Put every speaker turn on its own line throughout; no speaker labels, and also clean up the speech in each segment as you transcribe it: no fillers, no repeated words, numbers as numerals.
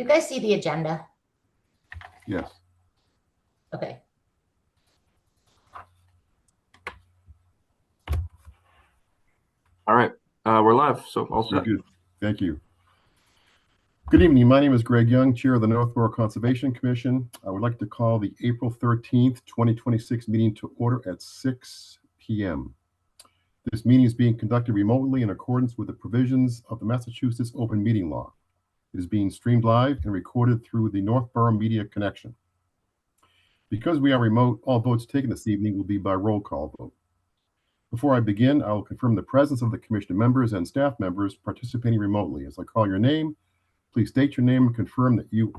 you guys see the agenda?
Yes.
Okay.
All right, we're live, so all set.
Good. Thank you. Good evening. My name is Greg Young, Chair of the Northborough Conservation Commission. I would like to call the April 13th, 2026 meeting to order at 6 p.m. This meeting is being conducted remotely in accordance with the provisions of the Massachusetts Open Meeting Law. It is being streamed live and recorded through the Northborough Media Connection. Because we are remote, all votes taken this evening will be by roll call vote. Before I begin, I will confirm the presence of the commission members and staff members participating remotely. As I call your name, please state your name and confirm that you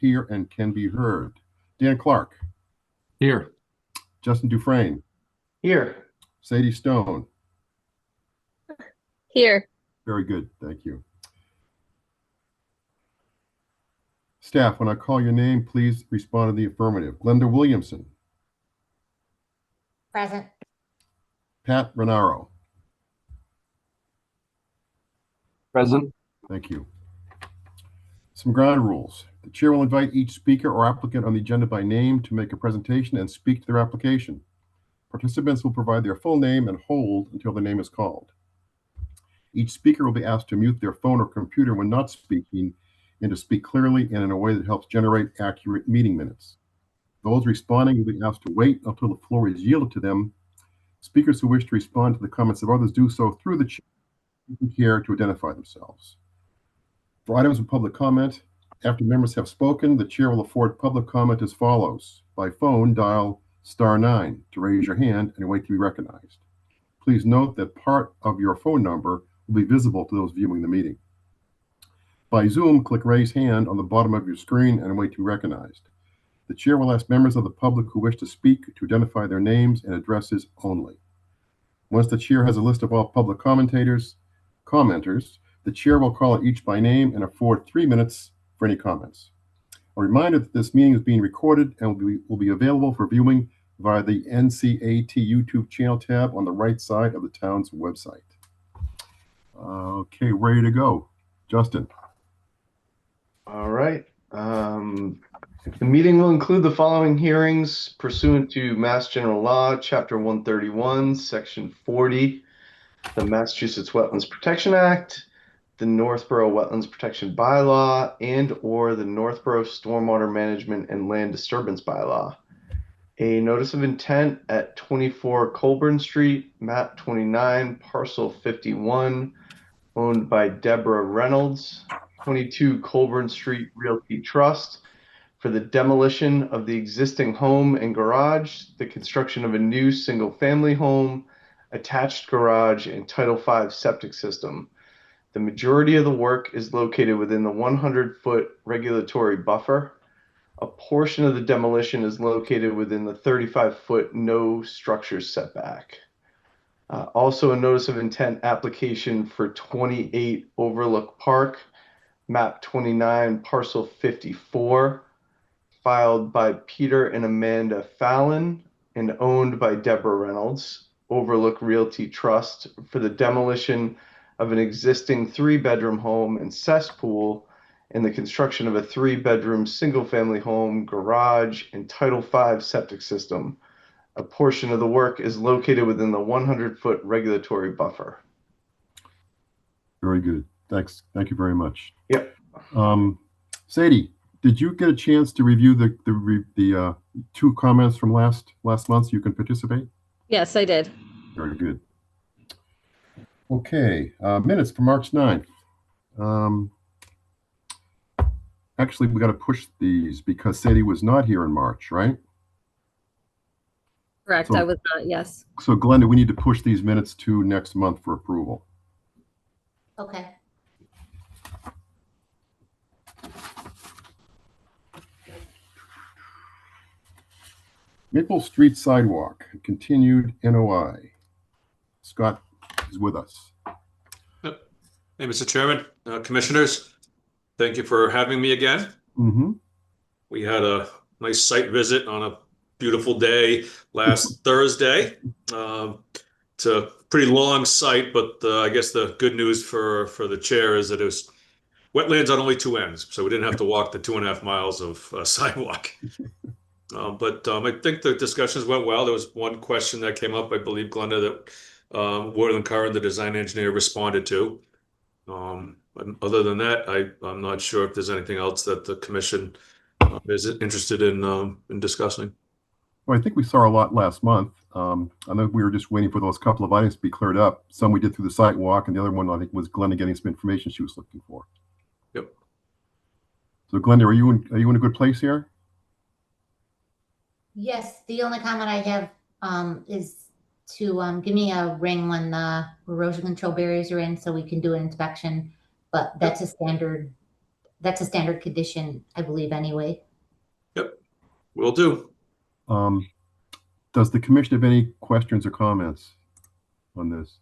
hear and can be heard. Dan Clark.
Here.
Justin Dufresne.
Here.
Sadie Stone.
Here.
Very good. Thank you. Staff, when I call your name, please respond in the affirmative. Glenda Williamson.
Present.
Pat Renaro.
Present.
Thank you. Some ground rules. The chair will invite each speaker or applicant on the agenda by name to make a presentation and speak to their application. Participants will provide their full name and hold until their name is called. Each speaker will be asked to mute their phone or computer when not speaking and to speak clearly and in a way that helps generate accurate meeting minutes. Those responding will be asked to wait until the floor is yielded to them. Speakers who wish to respond to the comments of others do so through the chair taking care to identify themselves. For items of public comment, after members have spoken, the chair will afford public comment as follows. By phone, dial *9 to raise your hand and wait to be recognized. Please note that part of your phone number will be visible to those viewing the meeting. By Zoom, click Raise Hand on the bottom of your screen and wait to be recognized. The chair will ask members of the public who wish to speak to identify their names and addresses only. Once the chair has a list of all public commenters, the chair will call each by name and afford 3 minutes for any comments. A reminder that this meeting is being recorded and will be available for viewing via the NCAT YouTube channel tab on the right side of the town's website. Okay, ready to go. Justin.
All right. The meeting will include the following hearings pursuant to Mass General Law, Chapter 131, Section 40, the Massachusetts Wetlands Protection Act, the Northborough Wetlands Protection Bylaw, and/or the Northborough Stormwater Management and Land Disturbance Bylaw. A notice of intent at 24 Colburn Street, map 29, parcel 51, owned by Deborah Reynolds, 22 Colburn Street Realty Trust, for the demolition of the existing home and garage, the construction of a new single-family home, attached garage, and Title V septic system. The majority of the work is located within the 100-foot regulatory buffer. A portion of the demolition is located within the 35-foot no structures setback. Also a notice of intent application for 28 Overlook Park, map 29, parcel 54, filed by Peter and Amanda Fallon and owned by Deborah Reynolds, Overlook Realty Trust, for the demolition of an existing 3-bedroom home and cesspool and the construction of a 3-bedroom single-family home, garage, and Title V septic system. A portion of the work is located within the 100-foot regulatory buffer.
Very good. Thanks. Thank you very much.
Yep.
Sadie, did you get a chance to review the 2 comments from last month so you can participate?
Yes, I did.
Very good. Okay, minutes for March 9th. Actually, we got to push these because Sadie was not here in March, right?
Correct.
So,
I was not. Yes.
So, Glenda, we need to push these minutes to next month for approval.
Okay.
Maple Street Sidewalk, continued NOI. Scott is with us.
Yep. Hey, Mr. Chairman, commissioners, thank you for having me again.
Mm-hmm.
We had a nice site visit on a beautiful day last Thursday. It's a pretty long site, but I guess the good news for the chair is that it was wetlands on only two ends, so we didn't have to walk the 2.5 miles of sidewalk. But I think the discussions went well. There was one question that came up, I believe, Glenda, that Worthing Curran, the design engineer, responded to. And other than that, I'm not sure if there's anything else that the commission is interested in discussing.
Well, I think we saw a lot last month. I know we were just waiting for those couple of items to be cleared up. Some we did through the site walk, and the other one I think was Glenda getting some information she was looking for.
Yep.
So Glenda, are you in a good place here?
Yes, the only comment I have is to give me a ring when the erosion control barriers are in so we can do an inspection. But that's a standard condition, I believe, anyway.
Yep, will do.
Does the commission have any questions or comments on this?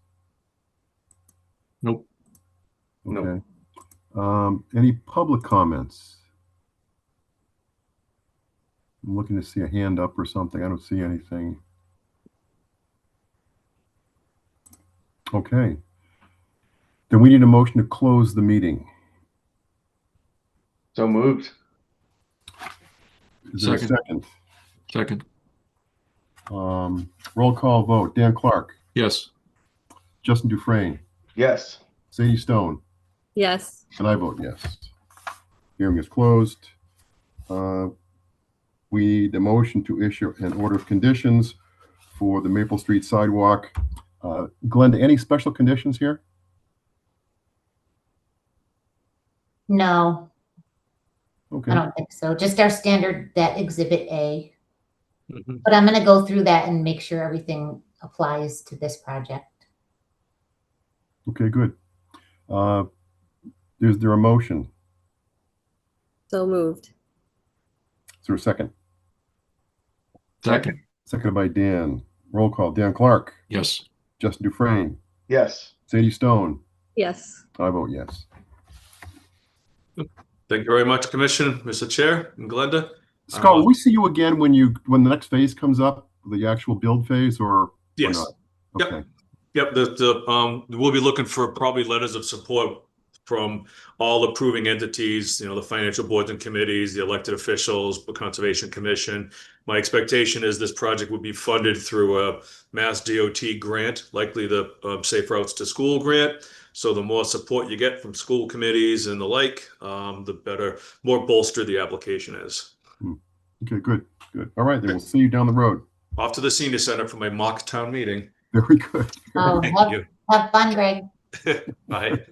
Nope.
Okay. Any public comments? I'm looking to see a hand up or something. I don't see anything. Okay. Then we need a motion to close the meeting.
So moved.
Is there a second?
Second.
Roll call vote. Dan Clark,
Yes.
Justin Dufresne,
Yes.
Sadie Stone,
Yes.
and I vote yes. Hearing is closed. We need a motion to issue an order of conditions for the Maple Street sidewalk. Glenda, any special conditions here?
No,
Okay.
I don't think so. Just our standard, that Exhibit A.
Mhm.
But I'm going to go through that and make sure everything applies to this project.
Okay, good. Is there a motion?
So moved.
Is there a second?
Second.
Seconded by Dan. Roll call. Dan Clark,
Yes.
Justin Dufresne,
Yes.
Sadie Stone.
Yes.
I vote yes.
Thank you very much, Commission, Mr. Chair, and Glenda.
Scott, will we see you again when the next phase comes up, the actual build phase, or
Yes.
not?
Yep.
Okay.
Yep, we'll be looking for probably letters of support from all approving entities, the financial boards and committees, the elected officials, the Conservation Commission. My expectation is this project will be funded through a Mass DOT grant, likely the Safe Routes to School grant. So the more support you get from school committees and the like, the better, more bolstered the application is.
Okay, good. All right, then we'll see you down the road.
Off to the senior center for my mock town meeting.
Very good.
Oh,
Thank you.
have fun, Greg.
Bye.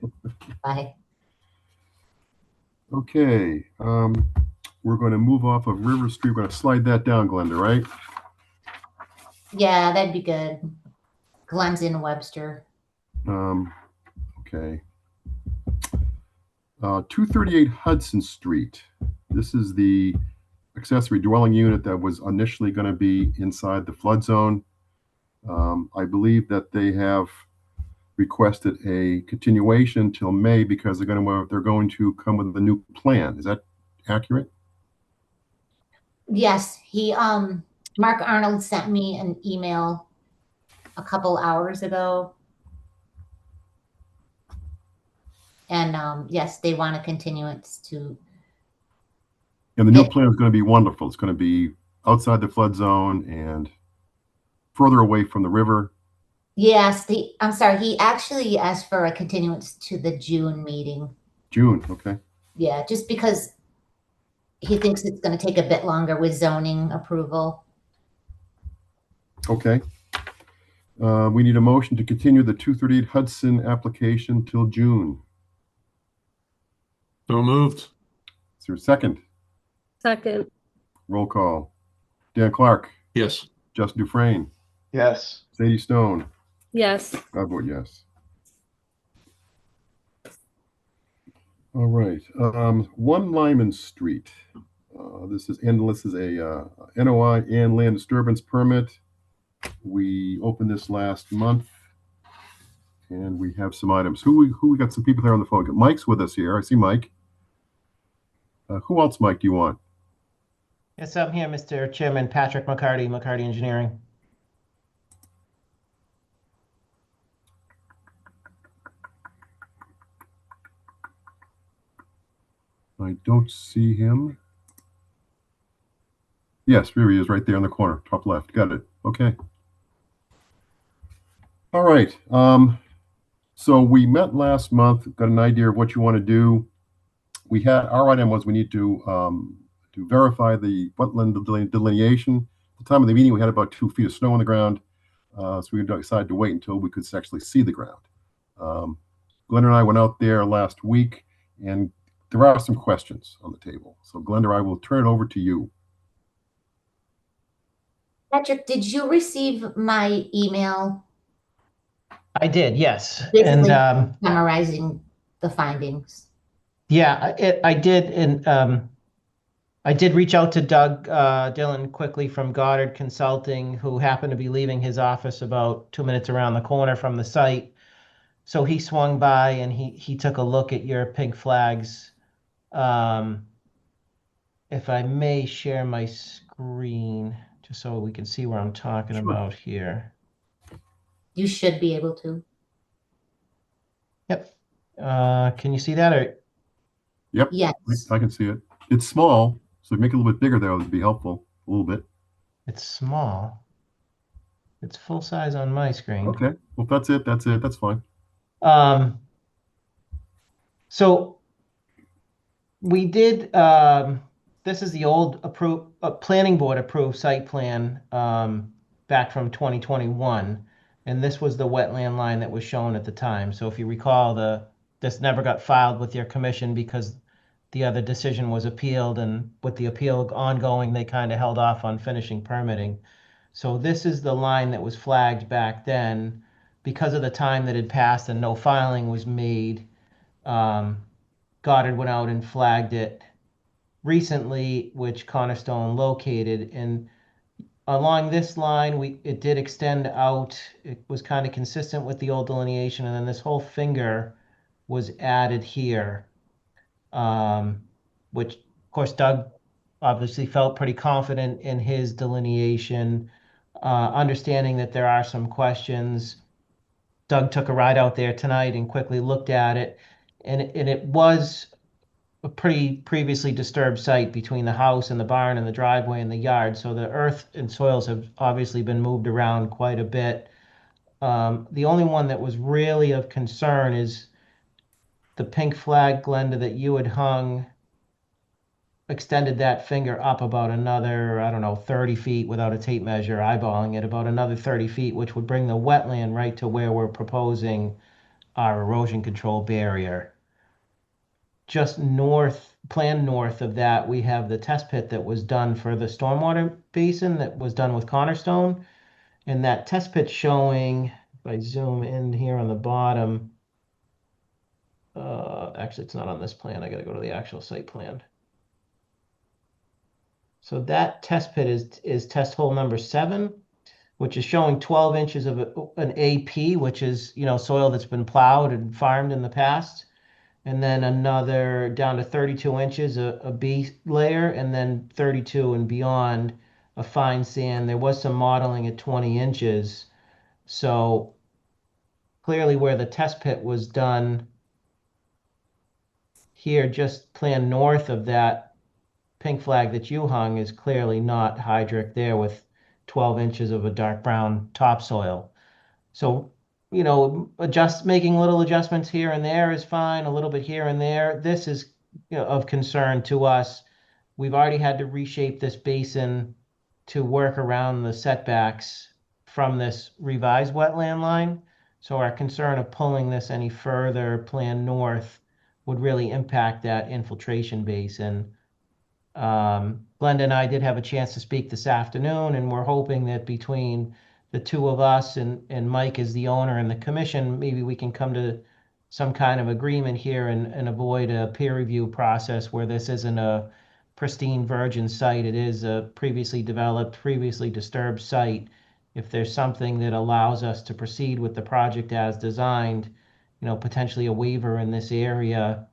Bye.
Okay, we're going to move off of River Street. We're going to slide that down, Glenda, right?
Yeah, that'd be good. Glenn's in Webster.
Okay. 238 Hudson Street. This is the accessory dwelling unit that was initially going to be inside the flood zone. I believe that they have requested a continuation till May because they're going to come with a new plan. Is that accurate?
Yes, Mark Arnold sent me an email a couple hours ago. And yes, they want a continuance to.
And the new plan is going to be wonderful. It's going to be outside the flood zone and further away from the river.
Yes, I'm sorry. He actually asked for a continuance to the June meeting.
June, okay.
Yeah, just because he thinks it's going to take a bit longer with zoning approval.
Okay. We need a motion to continue the 238 Hudson application till June.
So moved.
Is there a second?
Second.
Roll call. Dan Clark,
Yes.
Justin Dufresne,
Yes.
Sadie Stone.
Yes.
I vote yes. All right. 1 Lyman Street. This is a NOI and land disturbance permit. We opened this last month, and we have some items. We got some people here on the phone. Mike's with us here. I see Mike. Who else, Mike, do you want?
Yes, I'm here, Mr. Chairman. Patrick McCarty, McCarty Engineering.
I don't see him. Yes, here he is, right there in the corner, top left. Got it. Okay. All right. So we met last month, got an idea of what you want to do. Our item was we need to verify the wetland delineation. At the time of the meeting, we had about 2 feet of snow on the ground. So we decided to wait until we could actually see the ground. Glenn and I went out there last week, and there are some questions on the table. So Glenda, I will turn it over to you.
Patrick, did you receive my email
I did, yes.
basically
And
summarizing the findings?
yeah, I did. And I did reach out to Doug Dillon quickly from Goddard Consulting, who happened to be leaving his office about 2 minutes around the corner from the site. So he swung by and he took a look at your pink flags. If I may share my screen, just so we can see what I'm talking
Sure.
about here.
You should be able to.
Yep. Can you see that? Or
Yep,
Yes.
I can see it. It's small, so make it a little bit bigger there would be helpful, a little bit.
it's small. It's full size on my screen.
Okay, well, that's it. That's fine.
So we did, this is the old planning board approved site plan back from 2021. And this was the wetland line that was shown at the time. So if you recall, this never got filed with your commission because the other decision was appealed, and with the appeal ongoing, they kind of held off on finishing permitting. So this is the line that was flagged back then. Because of the time that had passed and no filing was made, Goddard went out and flagged it recently, which Cornerstone located. And along this line, it did extend out. It was kind of consistent with the old delineation, and then this whole finger was added here, which, of course, Doug obviously felt pretty confident in his delineation, understanding that there are some questions. Doug took a ride out there tonight and quickly looked at it, and it was a pretty previously disturbed site between the house and the barn and the driveway and the yard. So the earth and soils have obviously been moved around quite a bit. The only one that was really of concern is the pink flag, Glenda, that you had hung, extended that finger up about another, I don't know, 30 feet without a tape measure, eyeballing it, about another 30 feet, which would bring the wetland right to where we're proposing our erosion control barrier. Just planned north of that, we have the test pit that was done for the stormwater basin that was done with Cornerstone. And that test pit showing, if I zoom in here on the bottom, actually it's not on this plan, I gotta go to the actual site plan. So that test pit is test hole number 7, which is showing 12 inches of an AP, which is, soil that's been plowed and farmed in the past. And then another down to 32 inches, a B layer, and then 32 and beyond, a fine sand. There was some modeling at 20 inches. So clearly where the test pit was done here, just planned north of that pink flag that you hung, is clearly not hydric there with 12 inches of a dark brown topsoil. So making little adjustments here and there is fine, a little bit here and there. This is of concern to us. We've already had to reshape this basin to work around the setbacks from this revised wetland line. So our concern of pulling this any further planned north would really impact that infiltration basin. Glenda and I did have a chance to speak this afternoon, and we're hoping that between the two of us and Mike as the owner and the commission, maybe we can come to some kind of agreement here and avoid a peer review process where this isn't a pristine virgin site. It is a previously developed, previously disturbed site. If there's something that allows us to proceed with the project as designed, potentially a waiver in this area,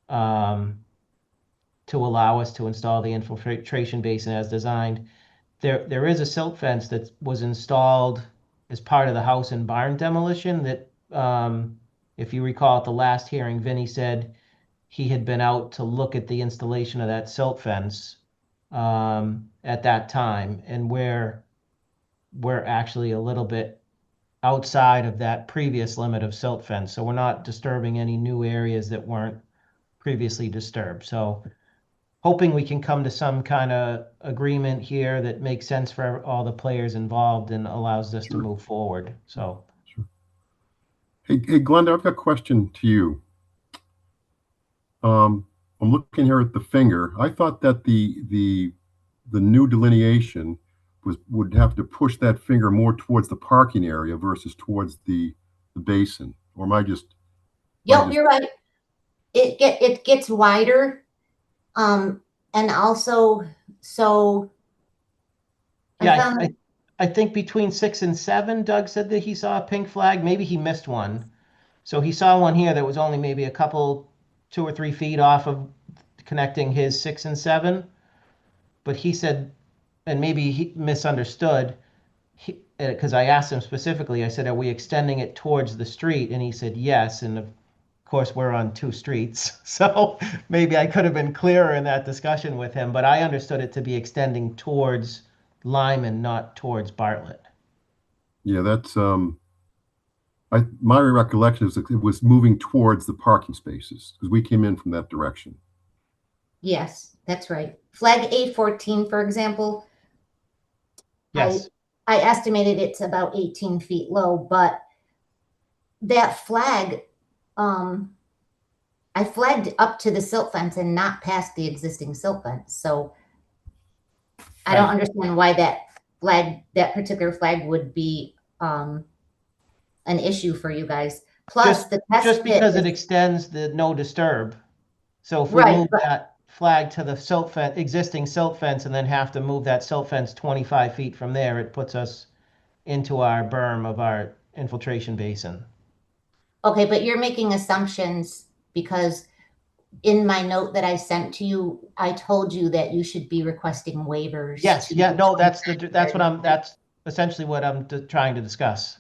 to allow us to install the infiltration basin as designed. There is a silt fence that was installed as part of the house and barn demolition that, if you recall at the last hearing, Vinny said he had been out to look at the installation of that silt fence at that time, and we're actually a little bit outside of that previous limit of silt fence, so we're not disturbing any new areas that weren't previously disturbed. So hoping we can come to some kind of agreement here that makes sense for all the players involved and allows us to
Sure.
move forward. So
Hey, Glenda, I've got a question to you. I'm looking here at the finger. I thought that the new delineation would have to push that finger more towards the parking area versus towards the basin. Or am I just?
Yep, you're right. It gets wider. And also, so
yeah, I think between 6 and 7, Doug said that he saw a pink flag. Maybe he missed one. So he saw one here that was only maybe a couple, 2 or 3 feet off of connecting his 6 and 7. But he said, and maybe he misunderstood, because I asked him specifically, I said, are we extending it towards the street? And he said, yes. And of course, we're on 2 streets. So maybe I could have been clearer in that discussion with him, but I understood it to be extending towards Lyman, not towards Bartlett.
Yeah, that's my recollection is that it was moving towards the parking spaces because we came in from that direction.
yes, that's right. Flag A14, for example,
Yes.
I estimated it's about 18 feet low, but that flag, I flagged up to the silt fence and not past the existing silt fence. So I don't understand why that particular flag would be an issue for you guys. Plus the test
Just
pit
because
is-
it extends the no disturb. So if we
Right,
move
but-
that flag to the silt fence, existing silt fence, and then have to move that silt fence 25 feet from there, it puts us into our berm of our infiltration basin.
Okay, but you're making assumptions because in my note that I sent to you, I told you that you should be requesting waivers.
Yes,
to-
yeah, no, that's essentially what I'm trying to discuss.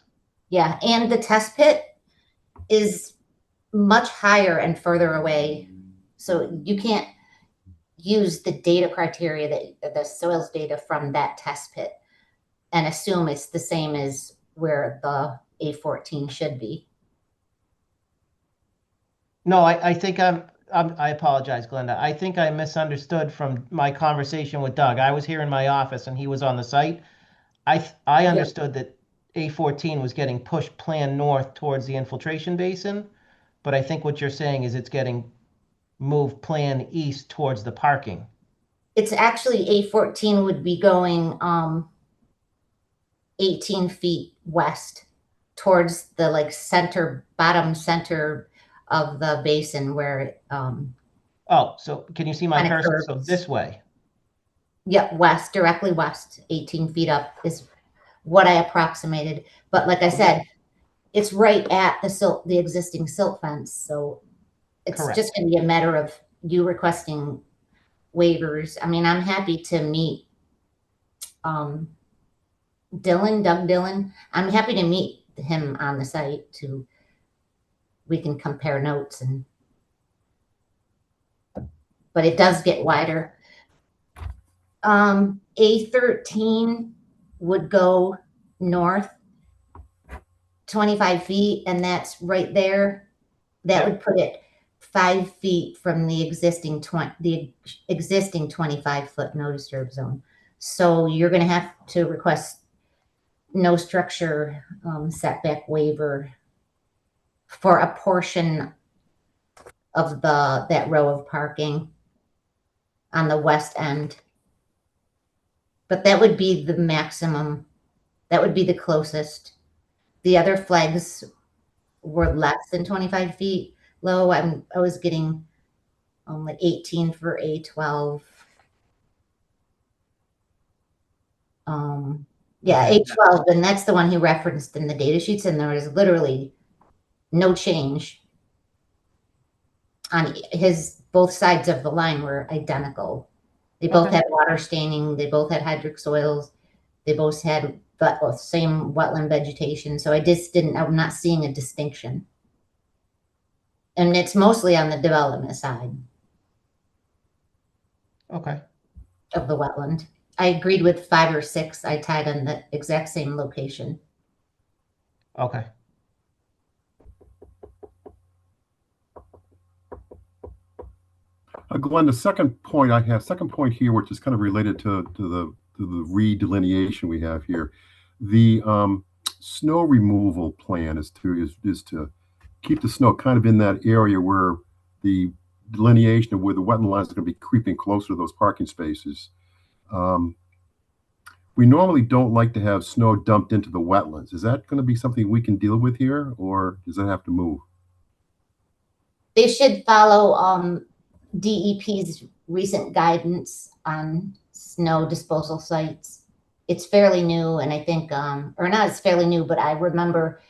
Yeah, and the test pit is much higher and further away. So you can't use the data criteria that the soils data from that test pit and assume it's the same as where the A14 should be.
No, I think I apologize, Glenda. I think I misunderstood from my conversation with Doug. I was here in my office and he was on the site. I understood that A14 was getting pushed plan north towards the infiltration basin, but I think what you're saying is it's getting moved plan east towards the parking.
It's actually A14 would be going 18 feet west towards the like bottom center of the basin where
Oh, so can you see my
Kinda
cursor? So
curves.
this way.
yeah, west, directly west, 18 feet up is what I approximated. But like I said, it's right at the existing silt fence. So it's
Correct.
just going to be a matter of you requesting waivers. I mean, I'm happy to meet Doug Dillon. I'm happy to meet him on the site we can compare notes but it does get wider. A13 would go north 25 feet, and that's right there. That would put it 5 feet from the existing 25-foot no disturb zone. So you're going to have to request no structure setback waiver for a portion of that row of parking on the west end. But that would be the maximum. That would be the closest. The other flags were less than 25 feet low. I was getting like 18 for A12. Yeah, A12, and that's the one he referenced in the data sheets, and there was literally no change on both sides of the line were identical. They both had water staining, they both had hydric soils, they both had the same wetland vegetation. So I'm not seeing a distinction. And it's mostly on the development side
Okay.
of the wetland. I agreed with 5 or 6. I tied on the exact same location.
Okay.
Glenn, the second point I have, second point here, which is kind of related to the redelineation we have here. The snow removal plan is to keep the snow kind of in that area where the delineation of where the wetland lines are going to be creeping closer to those parking spaces. We normally don't like to have snow dumped into the wetlands. Is that going to be something we can deal with here, or does that have to move?
They should follow DEP's recent guidance on snow disposal sites. It's fairly new, and I think, or not, it's fairly new, but I remember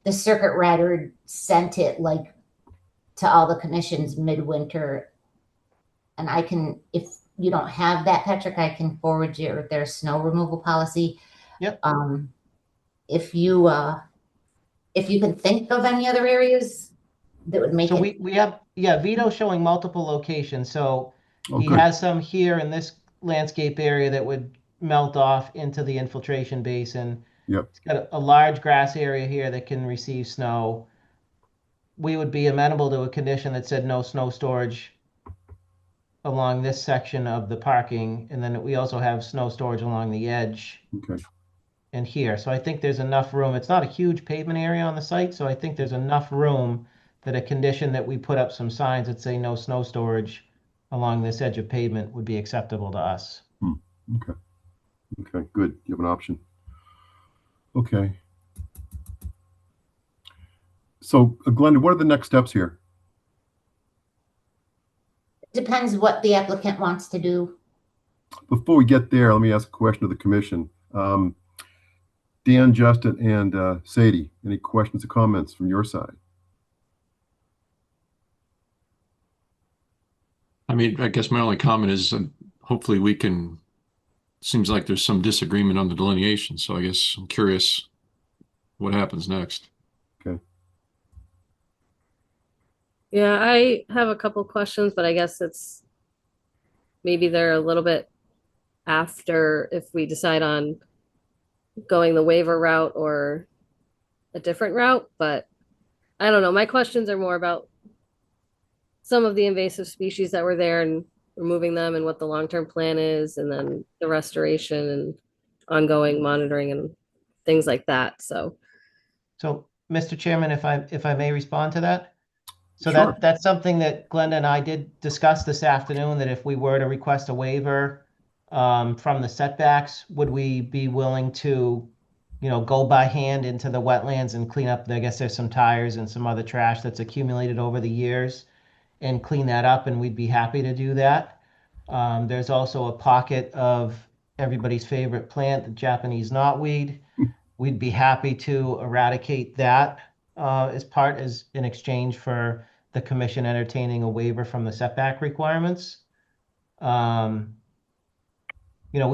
the circuit rider sent it like to all the commissions midwinter. And I can, if you don't have that, Patrick, I can forward you their snow removal policy.
Yep.
If you can think of any other areas that would make
So
it.
we have, yeah, Vito showing multiple locations. So
Oh,
he
good.
has some here in this landscape area that would melt off into the infiltration basin.
Yep.
It's got a large grass area here that can receive snow. We would be amenable to a condition that said no snow storage along this section of the parking. And then we also have snow storage along the edge
Okay.
and here. So I think there's enough room. It's not a huge pavement area on the site, so I think there's enough room that a condition that we put up some signs that say no snow storage along this edge of pavement would be acceptable to us.
Okay. Okay, good. You have an option. Okay. So, Glenda, what are the next steps here?
Depends what the applicant wants to do.
Before we get there, let me ask a question of the commission. Dan, Justin, and Sadie, any questions or comments from your side?
I mean, I guess my only comment is hopefully we can, seems like there's some disagreement on the delineation. So I guess I'm curious what happens next.
Okay.
Yeah, I have a couple questions, but I guess it's maybe they're a little bit after if we decide on going the waiver route or a different route, but I don't know. My questions are more about some of the invasive species that were there and removing them and what the long-term plan is, and then the restoration and ongoing monitoring and things like that. So,
Mr. Chairman, if I may respond to that. So
Sure.
that's something that Glenda and I did discuss this afternoon, that if we were to request a waiver from the setbacks, would we be willing to, go by hand into the wetlands and clean up, I guess there's some tires and some other trash that's accumulated over the years, and clean that up, and we'd be happy to do that. There's also a pocket of everybody's favorite plant, the Japanese knotweed. We'd be happy to eradicate that as in exchange for the commission entertaining a waiver from the setback requirements. We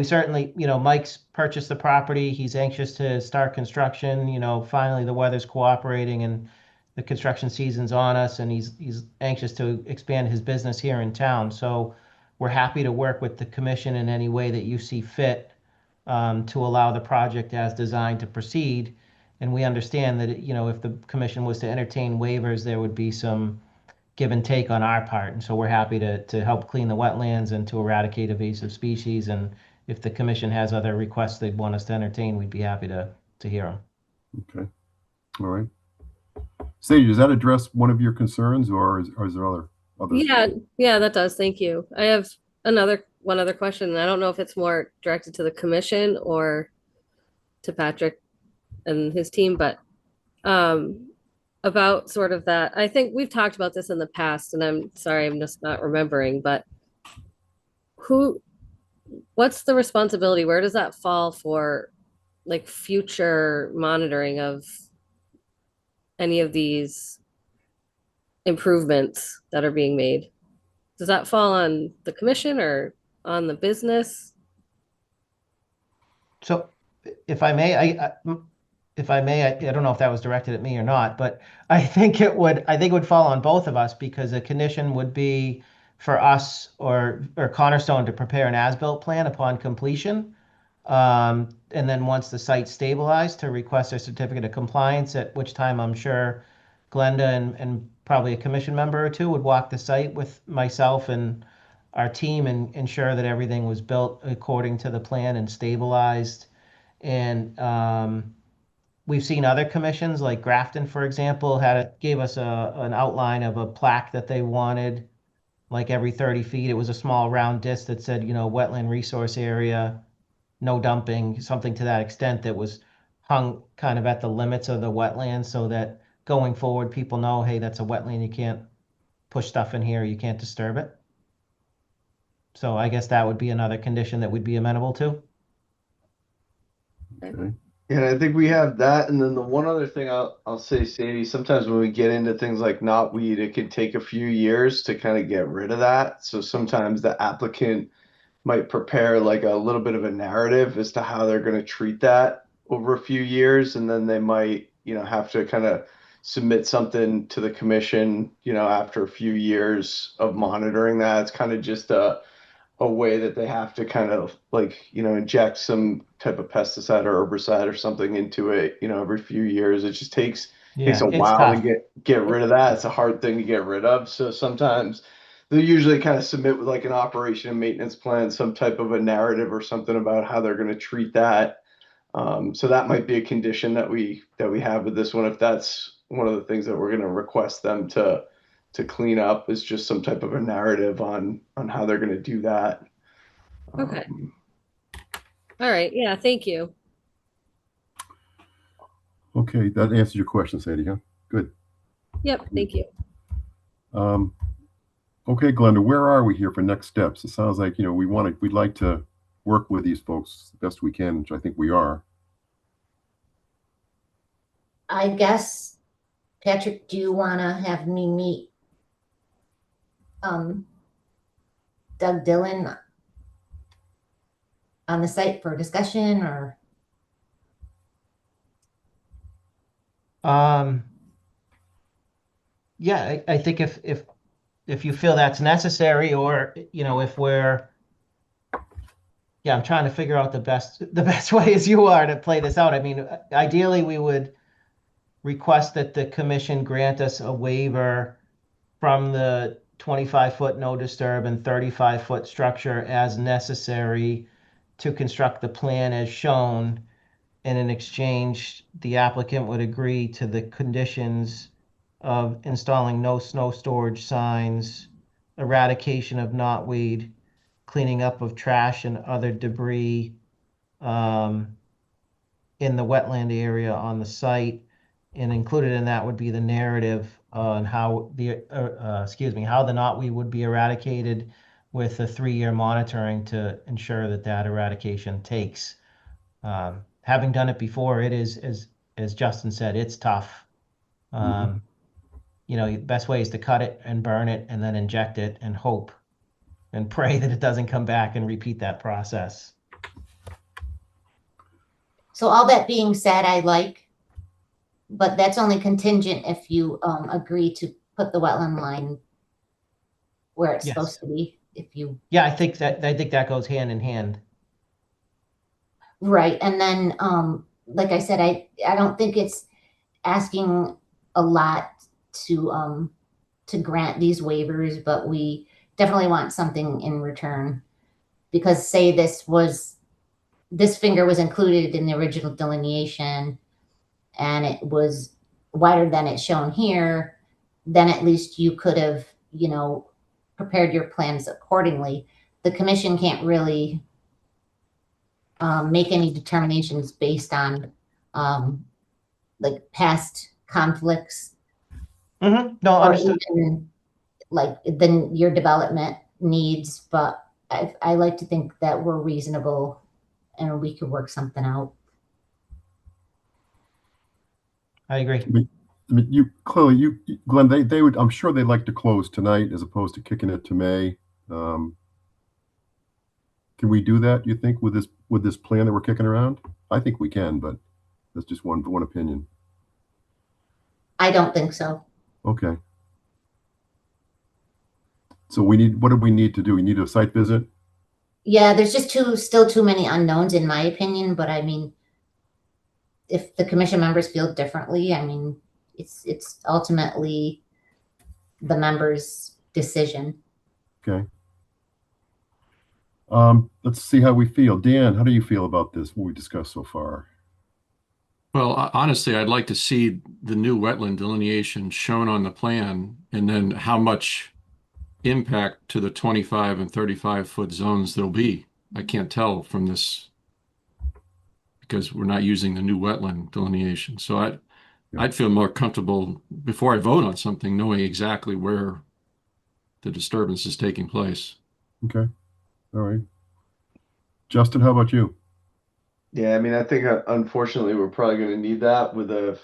certainly, Mike's purchased the property. He's anxious to start construction. Finally the weather's cooperating and the construction season's on us, and he's anxious to expand his business here in town. So we're happy to work with the commission in any way that you see fit to allow the project as designed to proceed. And we understand that, if the commission was to entertain waivers, there would be some give and take on our part. And so we're happy to help clean the wetlands and to eradicate invasive species. And if the commission has other requests they'd want us to entertain, we'd be happy to hear them.
Okay. All right. Sadie, does that address one of your concerns, or is there others?
yeah, that does. Thank you. I have one other question, and I don't know if it's more directed to the commission or to Patrick and his team, but about sort of that. I think we've talked about this in the past, and I'm sorry, I'm just not remembering, but what's the responsibility? Where does that fall for like future monitoring of any of these improvements that are being made? Does that fall on the commission or on the business?
So if I may, if I may, I don't know if that was directed at me or not, but I think it would fall on both of us, because a condition would be for us or Cornerstone to prepare an as-built plan upon completion. And then once the site's stabilized, to request a certificate of compliance, at which time I'm sure Glenda and probably a commission member or two would walk the site with myself and our team and ensure that everything was built according to the plan and stabilized. And we've seen other commissions, like Grafton, for example, gave us an outline of a plaque that they wanted, like every 30 feet. It was a small round disc that said, wetland resource area, no dumping, something to that extent, that was hung kind of at the limits of the wetland, so that going forward, people know, hey, that's a wetland. You can't push stuff in here. You can't disturb it. So I guess that would be another condition that we'd be amenable to.
Okay.
And I think we have that. And then the one other thing I'll say, Sadie, sometimes when we get into things like knotweed, it can take a few years to kind of get rid of that. So sometimes the applicant might prepare like a little bit of a narrative as to how they're going to treat that over a few years. And then they might, have to kind of submit something to the commission, after a few years of monitoring that. It's kind of just a way that they have to kind of inject some type of pesticide or herbicide or something into it, every few years. It just takes a
It's
while
tough.
to get rid of that. It's a hard thing to get rid of. So sometimes they usually kind of submit with like an operation and maintenance plan, some type of a narrative or something about how they're going to treat that. So that might be a condition that we have with this one, if that's one of the things that we're going to request them to clean up, is just some type of a narrative on how they're going to do that.
Okay. All right. Yeah. Thank you.
Okay, that answers your question, Sadie, huh? Good.
Yep. Thank you.
Okay, Glenda, where are we here for next steps? It sounds like, we'd like to work with these folks the best we can, which I think we are.
I guess, Patrick, do you want to have me meet Doug Dillon on the site for discussion, or?
Yeah, I think if you feel that's necessary, or if I'm trying to figure out the best way as you are to play this out. I mean, ideally we would request that the commission grant us a waiver from the 25-foot no disturb and 35-foot structure as necessary to construct the plan as shown. And in exchange, the applicant would agree to the conditions of installing no snow storage signs, eradication of knotweed, cleaning up of trash and other debris in the wetland area on the site. And included in that would be the narrative on how the knotweed would be eradicated, with a 3-year monitoring to ensure that eradication takes. Having done it before, it is, as Justin said, it's tough. The best way is to cut it and burn it and then inject it and hope and pray that it doesn't come back and repeat that process.
So all that being said, but that's only contingent if you agree to put the wetland line where it's supposed to be.
Yeah, I think that goes hand in hand.
Right. And then, like I said, I don't think it's asking a lot to grant these waivers, but we definitely want something in return, because say this finger was included in the original delineation and it was wider than it's shown here, then at least you could have, prepared your plans accordingly. The commission can't really make any determinations based on like past conflicts.
No,
or
understood.
even then your development needs, but I like to think that we're reasonable and we could work something out.
I agree.
I mean, Glenn, they would, I'm sure they'd like to close tonight as opposed to kicking it to May. Can we do that, you think, with this plan that we're kicking around? I think we can, but That's just one opinion.
I don't think so.
Okay. So what do we need to do? We need a site visit?
Yeah, there's just still too many unknowns in my opinion, but I mean, if the commission members feel differently, I mean, it's ultimately the members' decision.
Okay. Let's see how we feel. Dan, how do you feel about this, what we discussed so far?
Well, honestly, I'd like to see the new wetland delineation shown on the plan and then how much impact to the 25 and 35-foot zones there'll be. I can't tell from this because we're not using the new wetland delineation. So I'd feel more comfortable before I vote on something, knowing exactly where the disturbance is taking place.
Okay. All right. Justin, how about you?
Yeah, I mean, I think unfortunately we're probably going to need that with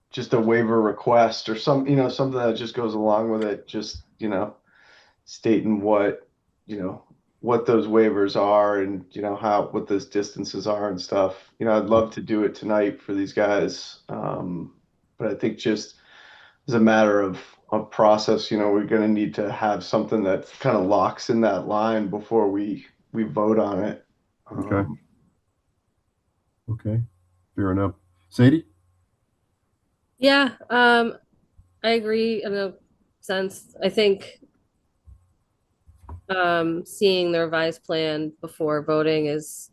just a waiver request or something that just goes along with it. Just, stating what those waivers are and, what those distances are and stuff. I'd love to do it tonight for these guys. But I think just as a matter of process, we're going to need to have something that kind of locks in that line before we vote on it.
Okay. Okay. Fair enough. Sadie?
Yeah, I agree in a sense. I think seeing the revised plan before voting is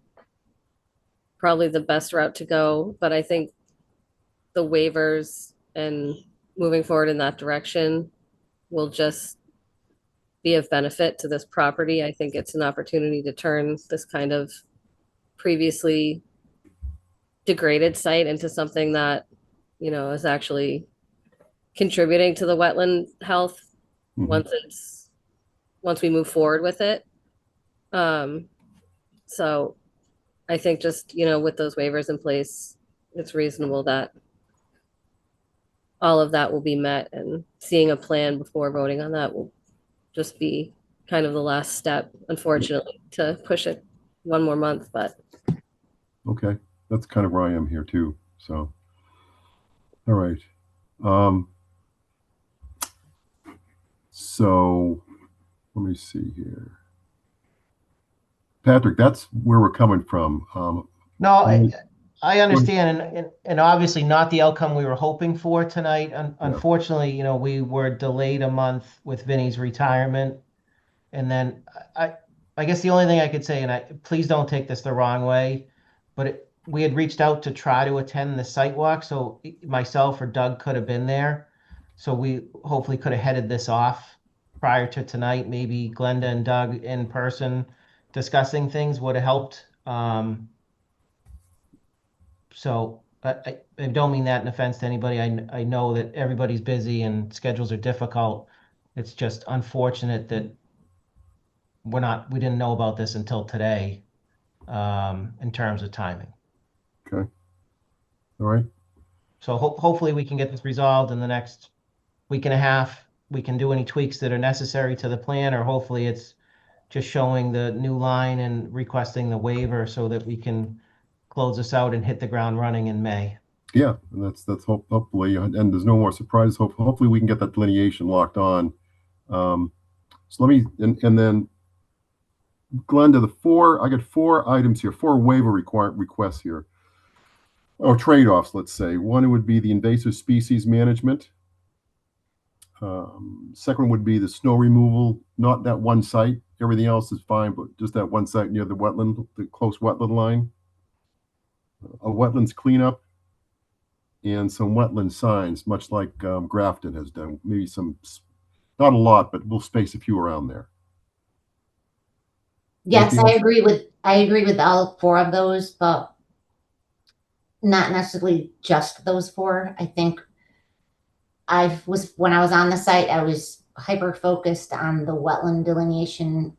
probably the best route to go, but I think the waivers and moving forward in that direction will just be of benefit to this property. I think it's an opportunity to turn this kind of previously degraded site into something that, is actually contributing to the wetland health once we move forward with it. So I think just, with those waivers in place, it's reasonable that all of that will be met, and seeing a plan before voting on that will just be kind of the last step, unfortunately, to push it one more month, but.
Okay. That's kind of where I am here too. So, all right. So let me see here. Patrick, that's where we're coming from.
No, I understand, and obviously not the outcome we were hoping for tonight. Unfortunately, we were delayed a month with Vinny's retirement, and then I guess the only thing I could say, and please don't take this the wrong way, but we had reached out to try to attend the site walk, so myself or Doug could have been there, so we hopefully could have headed this off prior to tonight. Maybe Glenda and Doug in person discussing things would have helped. So I don't mean that in offense to anybody. I know that everybody's busy and schedules are difficult. It's just unfortunate that we didn't know about this until today, in terms of timing.
Okay. All right.
So hopefully we can get this resolved in the next week and a half. We can do any tweaks that are necessary to the plan, or hopefully it's just showing the new line and requesting the waiver so that we can close this out and hit the ground running in May.
Yeah, and that's hopefully, and there's no more surprises. Hopefully we can get that delineation locked on. So let me, and then Glenda, I got 4 items here, 4 waiver requests here, or trade-offs, let's say. One would be the invasive species management. Second would be the snow removal, not that one site. Everything else is fine, but just that one site near the wetland, the close wetland line. A wetlands cleanup, and some wetland signs, much like Grafton has done. Maybe some, not a lot, but we'll space a few around there.
Yes, I agree with all 4 of those, but not necessarily just those 4. I think when I was on the site, I was hyper focused on the wetland delineation,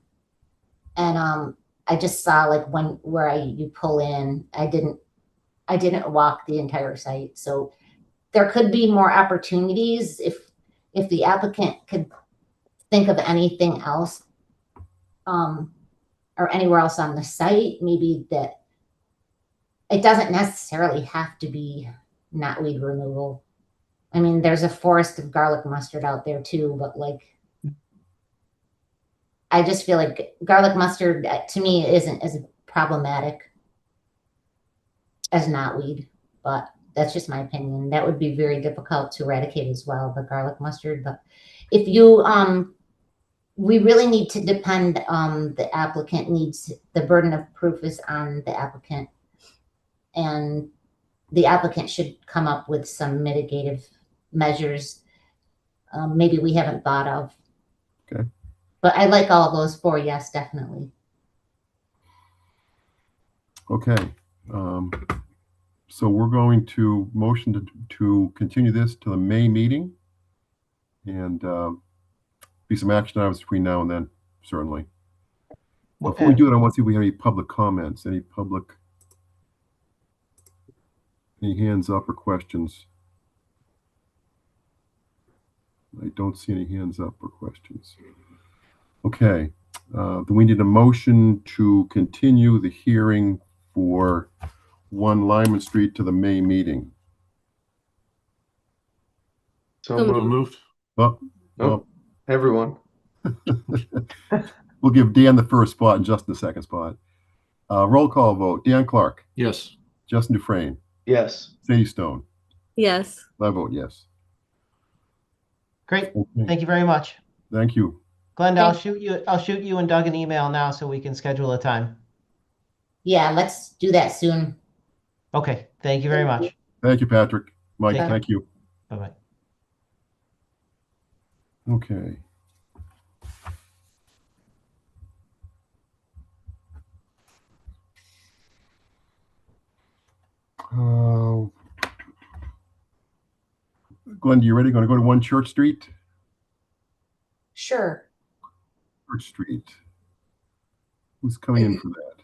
and I just saw like where you pull in. I didn't walk the entire site, so there could be more opportunities if the applicant could think of anything else, or anywhere else on the site, maybe that it doesn't necessarily have to be knotweed removal. I mean, there's a forest of garlic mustard out there too, but like, I just feel like garlic mustard to me isn't as problematic as knotweed, but that's just my opinion. That would be very difficult to eradicate as well, the garlic mustard. But if you, we really need to depend, the applicant needs, the burden of proof is on the applicant. And the applicant should come up with some mitigative measures, maybe we haven't thought of.
Okay.
But I like all of those four, yes, definitely.
Okay. So we're going to motion to continue this to the May meeting, and be some action items between now and then, certainly. Before we do it, I want to see if we have any public comments, any hands up or questions. I don't see any hands up or questions. Okay, then we need a motion to continue the hearing for 1 Lyman Street to the May meeting.
So
So
So
moved.
moved.
Well,
Nope. Everyone.
we'll give Dan the first spot and Justin the second spot. Roll call vote. Dan Clark,
Yes.
Justin Dufresne,
Yes.
Sadie Stone.
Yes.
I vote yes.
Great.
Okay.
Thank you very much.
Thank you.
Glenda, I'll shoot you and Doug an email now so we can schedule a time.
Yeah, let's do that soon.
Okay. Thank you very much.
Thank you, Patrick. Mike,
Thank you.
thank you.
Bye-bye.
Okay. Glenda, you ready? Going to go to 1 Church Street?
Sure.
Church Street. Who's coming in for that?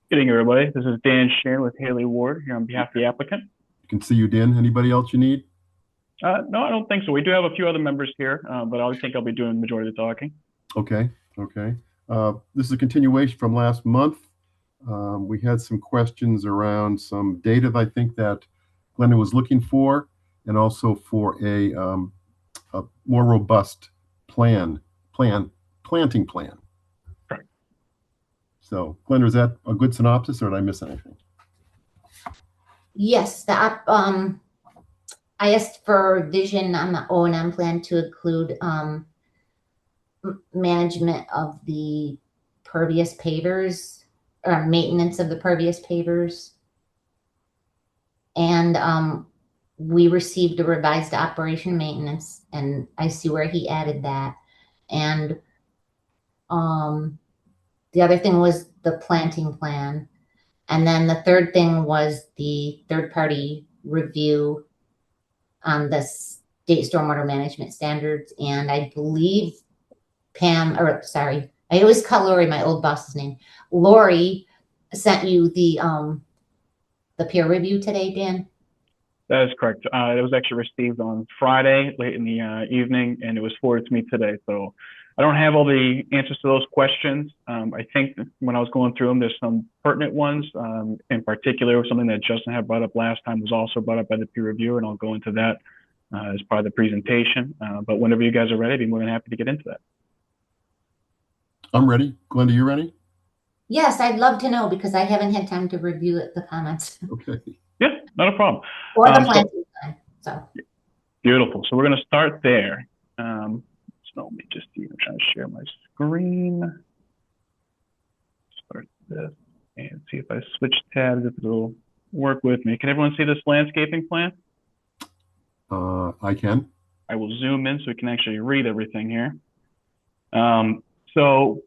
Good evening, everybody. This is Dan Sheeran with Haley Ward here on behalf of the applicant.
You can see you, Dan. Anybody else you need?
No, I don't think so. We do have a few other members here, but I think I'll be doing the majority of the talking.
Okay, okay. This is a continuation from last month. We had some questions around some data that I think that Glenda was looking for, and also for a more robust planting plan.
Correct.
So, Glenda, is that a good synopsis, or did I miss anything?
Yes, I asked for vision on the O&M plan to include management of the pervious pavers, or maintenance of the pervious pavers. And we received a revised operation maintenance, and I see where he added that. And the other thing was the planting plan. And then the third thing was the third-party review on the state stormwater management standards. And I believe Pam, or sorry, I always call Lori my old boss's name. Lori sent you the peer review today, Dan?
That is correct. It was actually received on Friday, late in the evening, and it was forwarded to me today. So I don't have all the answers to those questions. I think when I was going through them, there's some pertinent ones. In particular, something that Justin had brought up last time was also brought up by the peer reviewer, and I'll go into that as part of the presentation. But whenever you guys are ready, I'd be more than happy to get into that.
I'm ready. Glenda, you ready?
Yes, I'd love to know, because I haven't had time to review the comments
Okay.
Yeah, not a problem.
or the
So-
planting plan. So
Beautiful. So we're going to start there. So let me just see. I'm trying to share my screen. Start this and see if I switch tabs, if it'll work with me. Can everyone see this landscaping plan?
I can.
I will zoom in so we can actually read everything here. So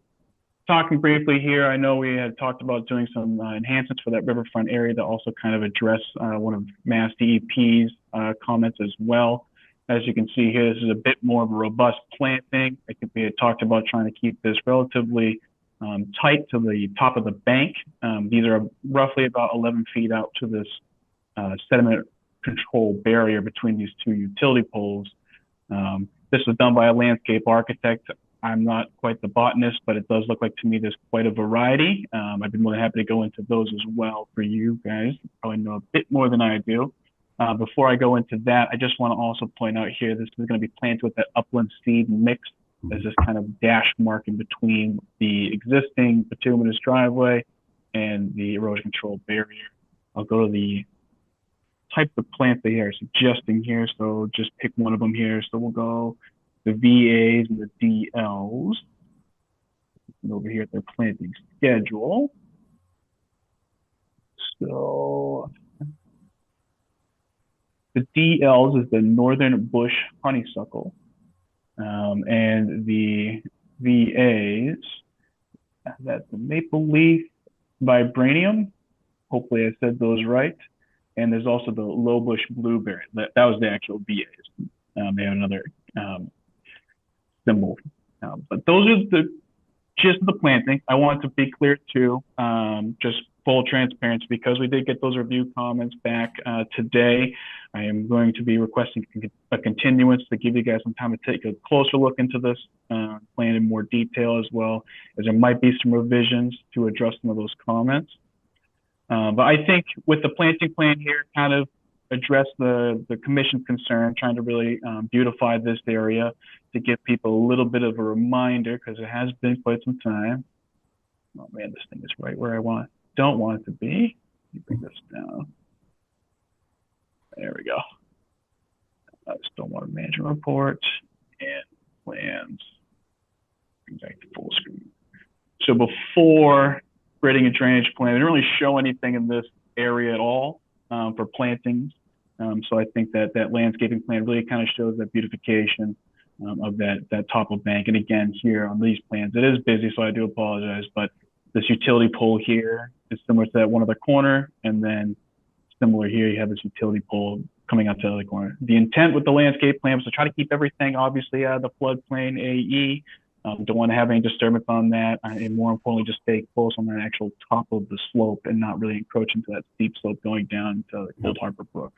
talking briefly here, I know we had talked about doing some enhancements for that riverfront area to also kind of address one of Mass DEP's comments as well. As you can see here, this is a bit more of a robust planting. I think we had talked about trying to keep this relatively tight to the top of the bank. These are roughly about 11 feet out to this sediment control barrier between these two utility poles. This was done by a landscape architect. I'm not quite the botanist, but it does look like to me there's quite a variety. I'd be more than happy to go into those as well for you guys. You probably know a bit more than I do. Before I go into that, I just want to also point out here, this is going to be planted with that upland seed mix. There's this kind of dash mark in between the existing bituminous driveway and the erosion control barrier. I'll go to the type of plant they are suggesting here. So just pick one of them here. So we'll go the VAs and the DLs. And over here at their planting schedule. So the DLs is the northern bush honeysuckle. And the VAs, that's the maple leaf vibranium. Hopefully I said those right. And there's also the low bush blueberry. That was the actual VAs. They have another symbol. But those are the gist of the planting. I want to be clear too, just full transparency, because we did get those review comments back today. I am going to be requesting a continuance to give you guys some time to take a closer look into this plan in more detail, as well as there might be some revisions to address some of those comments. But I think with the planting plan here, kind of address the commission's concern, trying to really beautify this area to give people a little bit of a reminder, because it has been quite some time. Oh man, this thing is right where I don't want it to be. Let me bring this down. There we go. Stormwater management report and plans. Bring back to full screen. So before grading a drainage plan, we didn't really show anything in this area at all for plantings. So I think that landscaping plan really kind of shows that beautification of that topple bank. And again, here on these plans, it is busy, so I do apologize, but this utility pole here is similar to that one other corner, and then similar here, you have this utility pole coming out to the other corner. The intent with the landscape plan was to try to keep everything obviously out of the floodplain AE. Don't want to have any disturbance on that, and more importantly, just stay close on that actual top of the slope and not really encroach into that steep slope going down to Old Harbor Brook.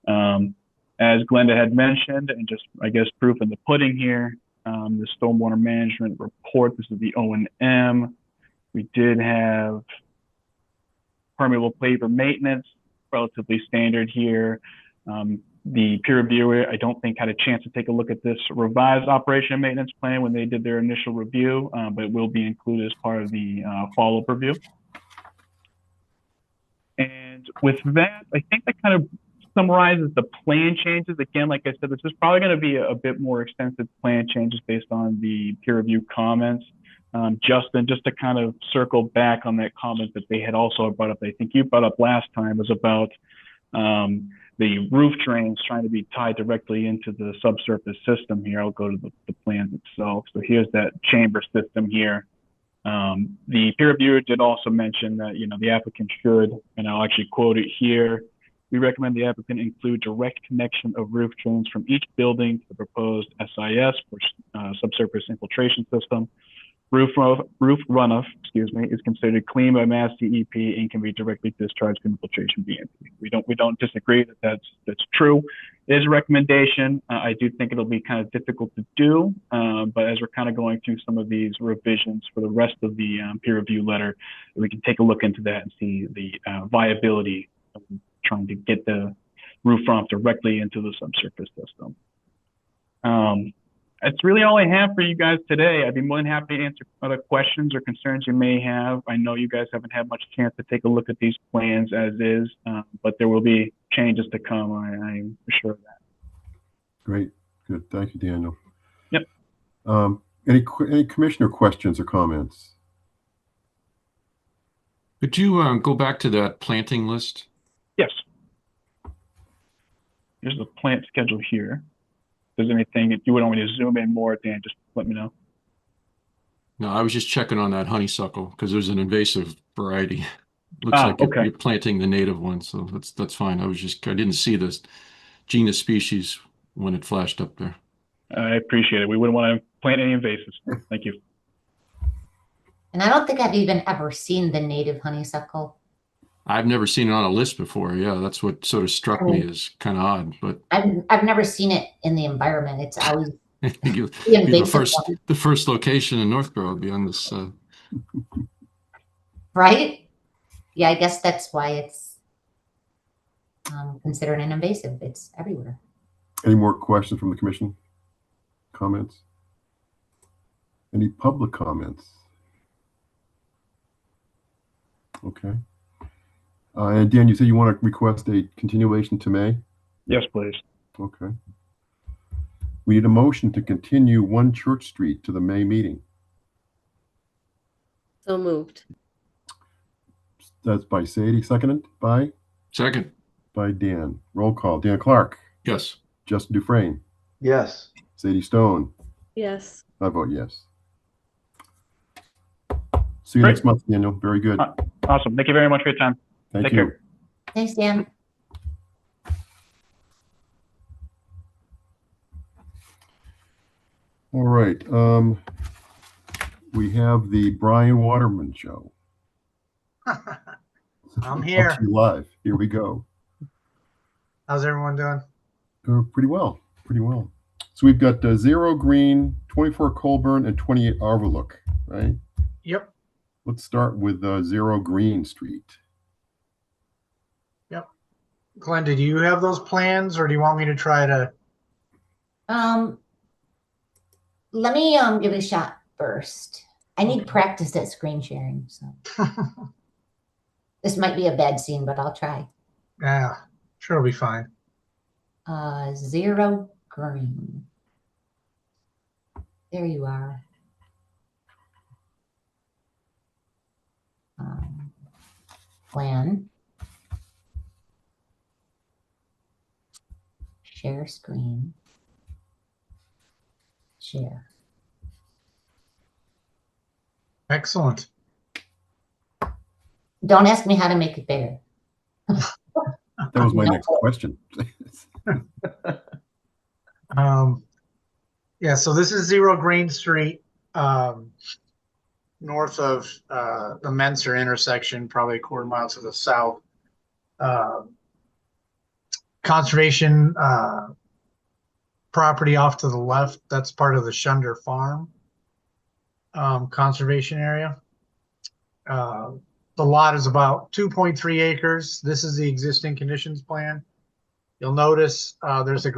As Glenda had mentioned, and just I guess proof in the pudding here, the stormwater management report. This is the O&M. We did have permeable paver maintenance, relatively standard here. The peer reviewer, I don't think, had a chance to take a look at this revised operation and maintenance plan when they did their initial review, but it will be included as part of the follow-up review. And with that, I think that kind of summarizes the plan changes. Again, like I said, this is probably going to be a bit more extensive plan changes based on the peer review comments. Justin, just to kind of circle back on that comment that they had also brought up, I think you brought up last time, was about the roof drains trying to be tied directly into the subsurface system here. I'll go to the plans itself. So here's that chamber system here. The peer reviewer did also mention that, the applicant should, and I'll actually quote it here, we recommend the applicant include direct connection of roof drains from each building to the proposed SIS, or subsurface infiltration system. Roof runoff, is considered clean by Mass DEP and can be directly discharged to infiltration BMP. We don't disagree that that's true. It is a recommendation. I do think it'll be kind of difficult to do, but as we're kind of going through some of these revisions for the rest of the peer review letter, we can take a look into that and see the viability of trying to get the roof runoff directly into the subsurface system. That's really all I have for you guys today. I'd be more than happy to answer other questions or concerns you may have. I know you guys haven't had much chance to take a look at these plans as is, but there will be changes to come. I'm sure of that.
Great. Good. Thank you, Daniel.
Yep.
Any commissioner questions or comments?
Could you go back to that planting list?
Yes. Here's the plant schedule here. If there's anything, if you would want me to zoom in more, Dan, just let me know.
No, I was just checking on that honeysuckle because there's an invasive variety. Looks like
okay.
you're planting the native one, so that's fine. I didn't see this genus species when it flashed up there.
I appreciate it. We wouldn't want to plant any invasives. Thank you.
And I don't think I've even ever seen the native honeysuckle.
I've never seen it on a list before. Yeah, that's what sort of struck me as kind of odd. But
I've never seen it in the environment. It's always
You-
The
be the
invasive
first,
one,
the first location in Northborough would be on this.
right? Yeah, I guess that's why it's considered an invasive. It's everywhere.
Any more questions from the commission? Comments? Any public comments? Okay. And Dan, you said you want to request a continuation to May?
Yes, please.
Okay. We need a motion to continue 1 Church Street to the May meeting.
So moved.
That's by Sadie, seconded by
Second,
Dan. Roll call. Dan Clark,
yes.
Justin Dufresne,
Yes.
Sadie Stone.
Yes.
I vote yes. See you
Great.
next month, Daniel. Very good.
Awesome. Thank you very much for your time.
Thank
take
you.
care.
Thanks, Dan.
All right. We have the Brian Waterman show.
I'm here.
Up to you live. Here we go.
How's everyone doing?
Pretty well. Pretty well. So we've got 0 Green, 24 Colburn, and 28 Overlook, right?
Yep.
Let's start with 0 Green Street.
Glenda, do you have those plans, or do you want me to try to?
Let me give it a shot first. I need practice at screen sharing, so this might be a bad scene, but I'll try.
Yeah, sure, it'll be fine.
0 Green. There you are. Plan. Share screen. Share.
Excellent.
Don't ask me how to make it bigger.
That was my next question.
Yeah, so this is 0 Green Street, north of the Menser intersection, probably a quarter mile to the south. Conservation property off to the left, that's part of the Shunder Farm conservation area. The lot is about 2.3 acres. This is the existing conditions plan. You'll notice there's a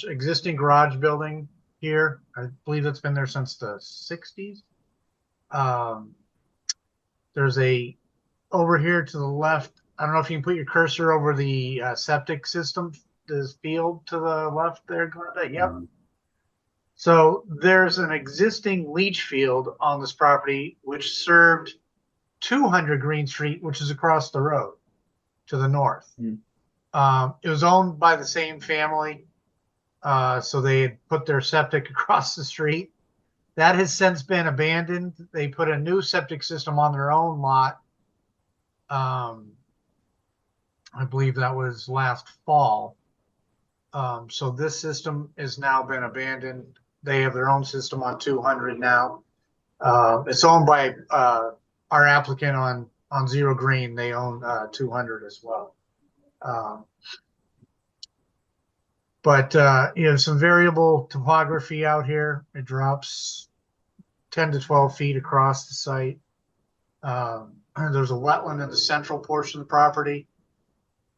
existing garage building here. I believe it's been there since the 60s. There's over here to the left, I don't know if you can put your cursor over the septic system, this field to the left there, Glenda. Yep. So there's an existing leach field on this property which served 200 Green Street, which is across the road to the north. It was owned by the same family, so they had put their septic across the street. That has since been abandoned. They put a new septic system on their own lot. I believe that was last fall. So this system has now been abandoned. They have their own system on 200 now. It's owned by our applicant on 0 Green. They own 200 as well. But you have some variable topography out here. It drops 10 to 12 feet across the site. There's a wetland in the central portion of the property.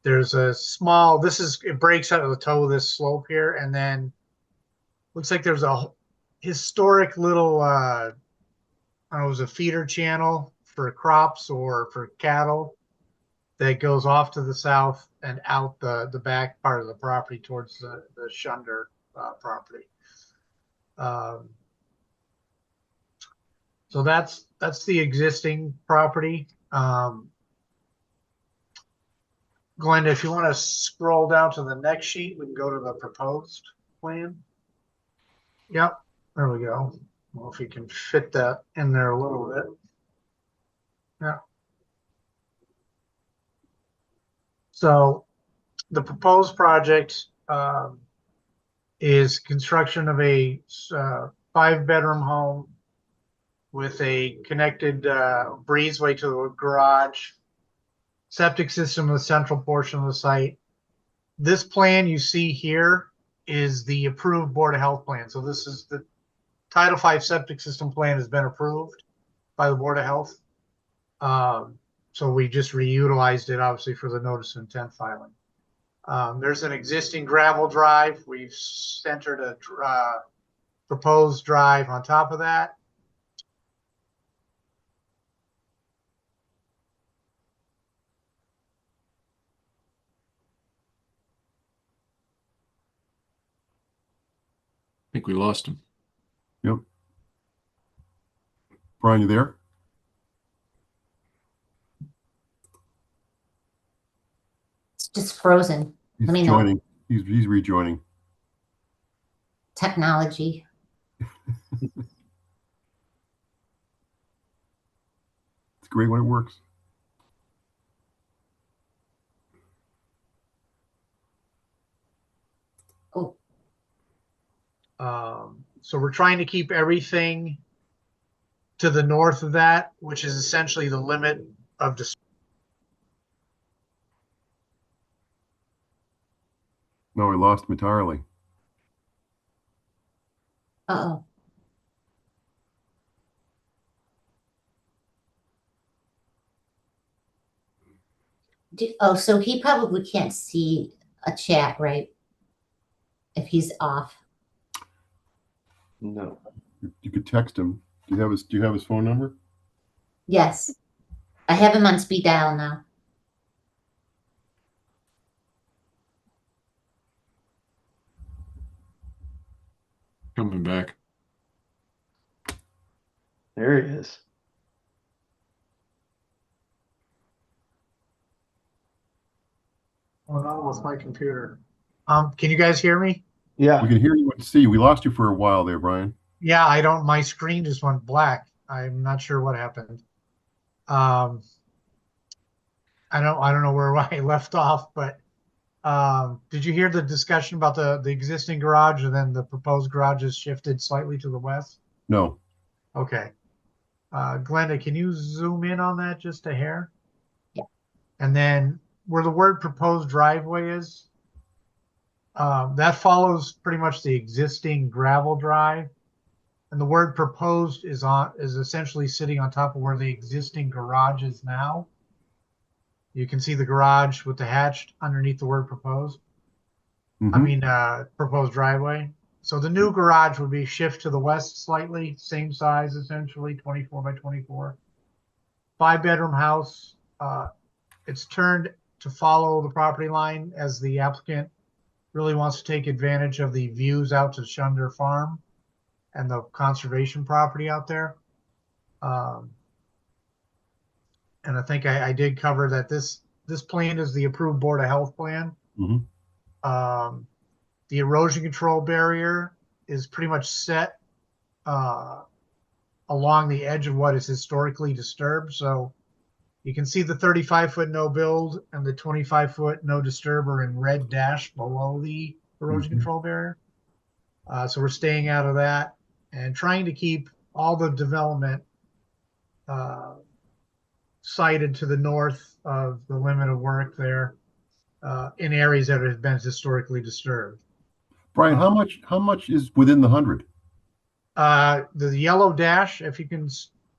There's a small, it breaks out of the toe of this slope here, and then looks like there's a historic little, I don't know, it was a feeder channel for crops or for cattle that goes off to the south and out the back part of the property towards the Shunder property. So that's the existing property. Glenda, if you want to scroll down to the next sheet, we can go to the proposed plan. Yep, there we go. Well, if you can fit that in there a little bit. Yeah. So the proposed project is construction of a 5-bedroom home with a connected breezeway to the garage, septic system in the central portion of the site. This plan you see here is the approved Board of Health plan. So this is the Title V septic system plan has been approved by the Board of Health. So we just reutilized it, obviously, for the notice of intent filing. There's an existing gravel drive. We've centered a proposed drive on top of that.
I think we lost him.
Yep. Brian, you there?
It's just frozen.
He's
Let me know.
joining. He's rejoining.
Technology.
It's great when it works.
Oh,
So we're trying to keep everything to the north of that, which is essentially the limit of
No, we lost him entirely.
uh-oh. Oh, so he probably can't see a chat, right? If he's off.
No.
You could text him. Do you have his phone number?
Yes. I have him on speed dial now.
Coming back.
There he is.
Oh no, with my computer. Can you guys hear me?
Yeah.
We can hear you and see you. We lost you for a while there, Brian.
Yeah, my screen just went black. I'm not sure what happened. I don't know where I left off, but did you hear the discussion about the existing garage and then the proposed garage is shifted slightly to the west?
No.
Okay. Glenda, can you zoom in on that just a hair?
Yeah.
And then where the word proposed driveway is, that follows pretty much the existing gravel drive. And the word proposed is essentially sitting on top of where the existing garage is now. You can see the garage with the hatch underneath the word proposed. I mean, proposed driveway. So the new garage would be shift to the west slightly, same size essentially, 24 by 24. 5-bedroom house. It's turned to follow the property line as the applicant really wants to take advantage of the views out to Shunder Farm and the conservation property out there. And I think I did cover that this plan is the approved Board of Health plan. The erosion control barrier is pretty much set along the edge of what is historically disturbed. So you can see the 35-foot no build and the 25-foot no disturb are in red dash below the erosion control barrier. So we're staying out of that and trying to keep all the development sited to the north of the limit of work there in areas that have been historically disturbed.
Brian, how much is within the 100?
The yellow dash, if you can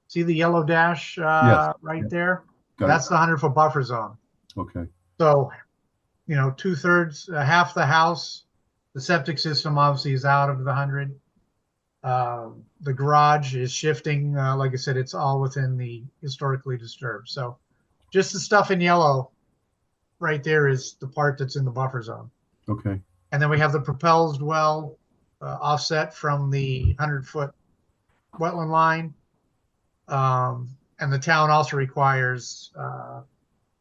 see the yellow dash right there, that's the 100-foot buffer zone.
Okay.
So, 2/3, half the house, the septic system obviously is out of the 100. The garage is shifting. Like I said, it's all within the historically disturbed. So just the stuff in yellow right there is the part that's in the buffer zone.
Okay.
And then we have the proposed well offset from the 100-foot wetland line. And the town also requires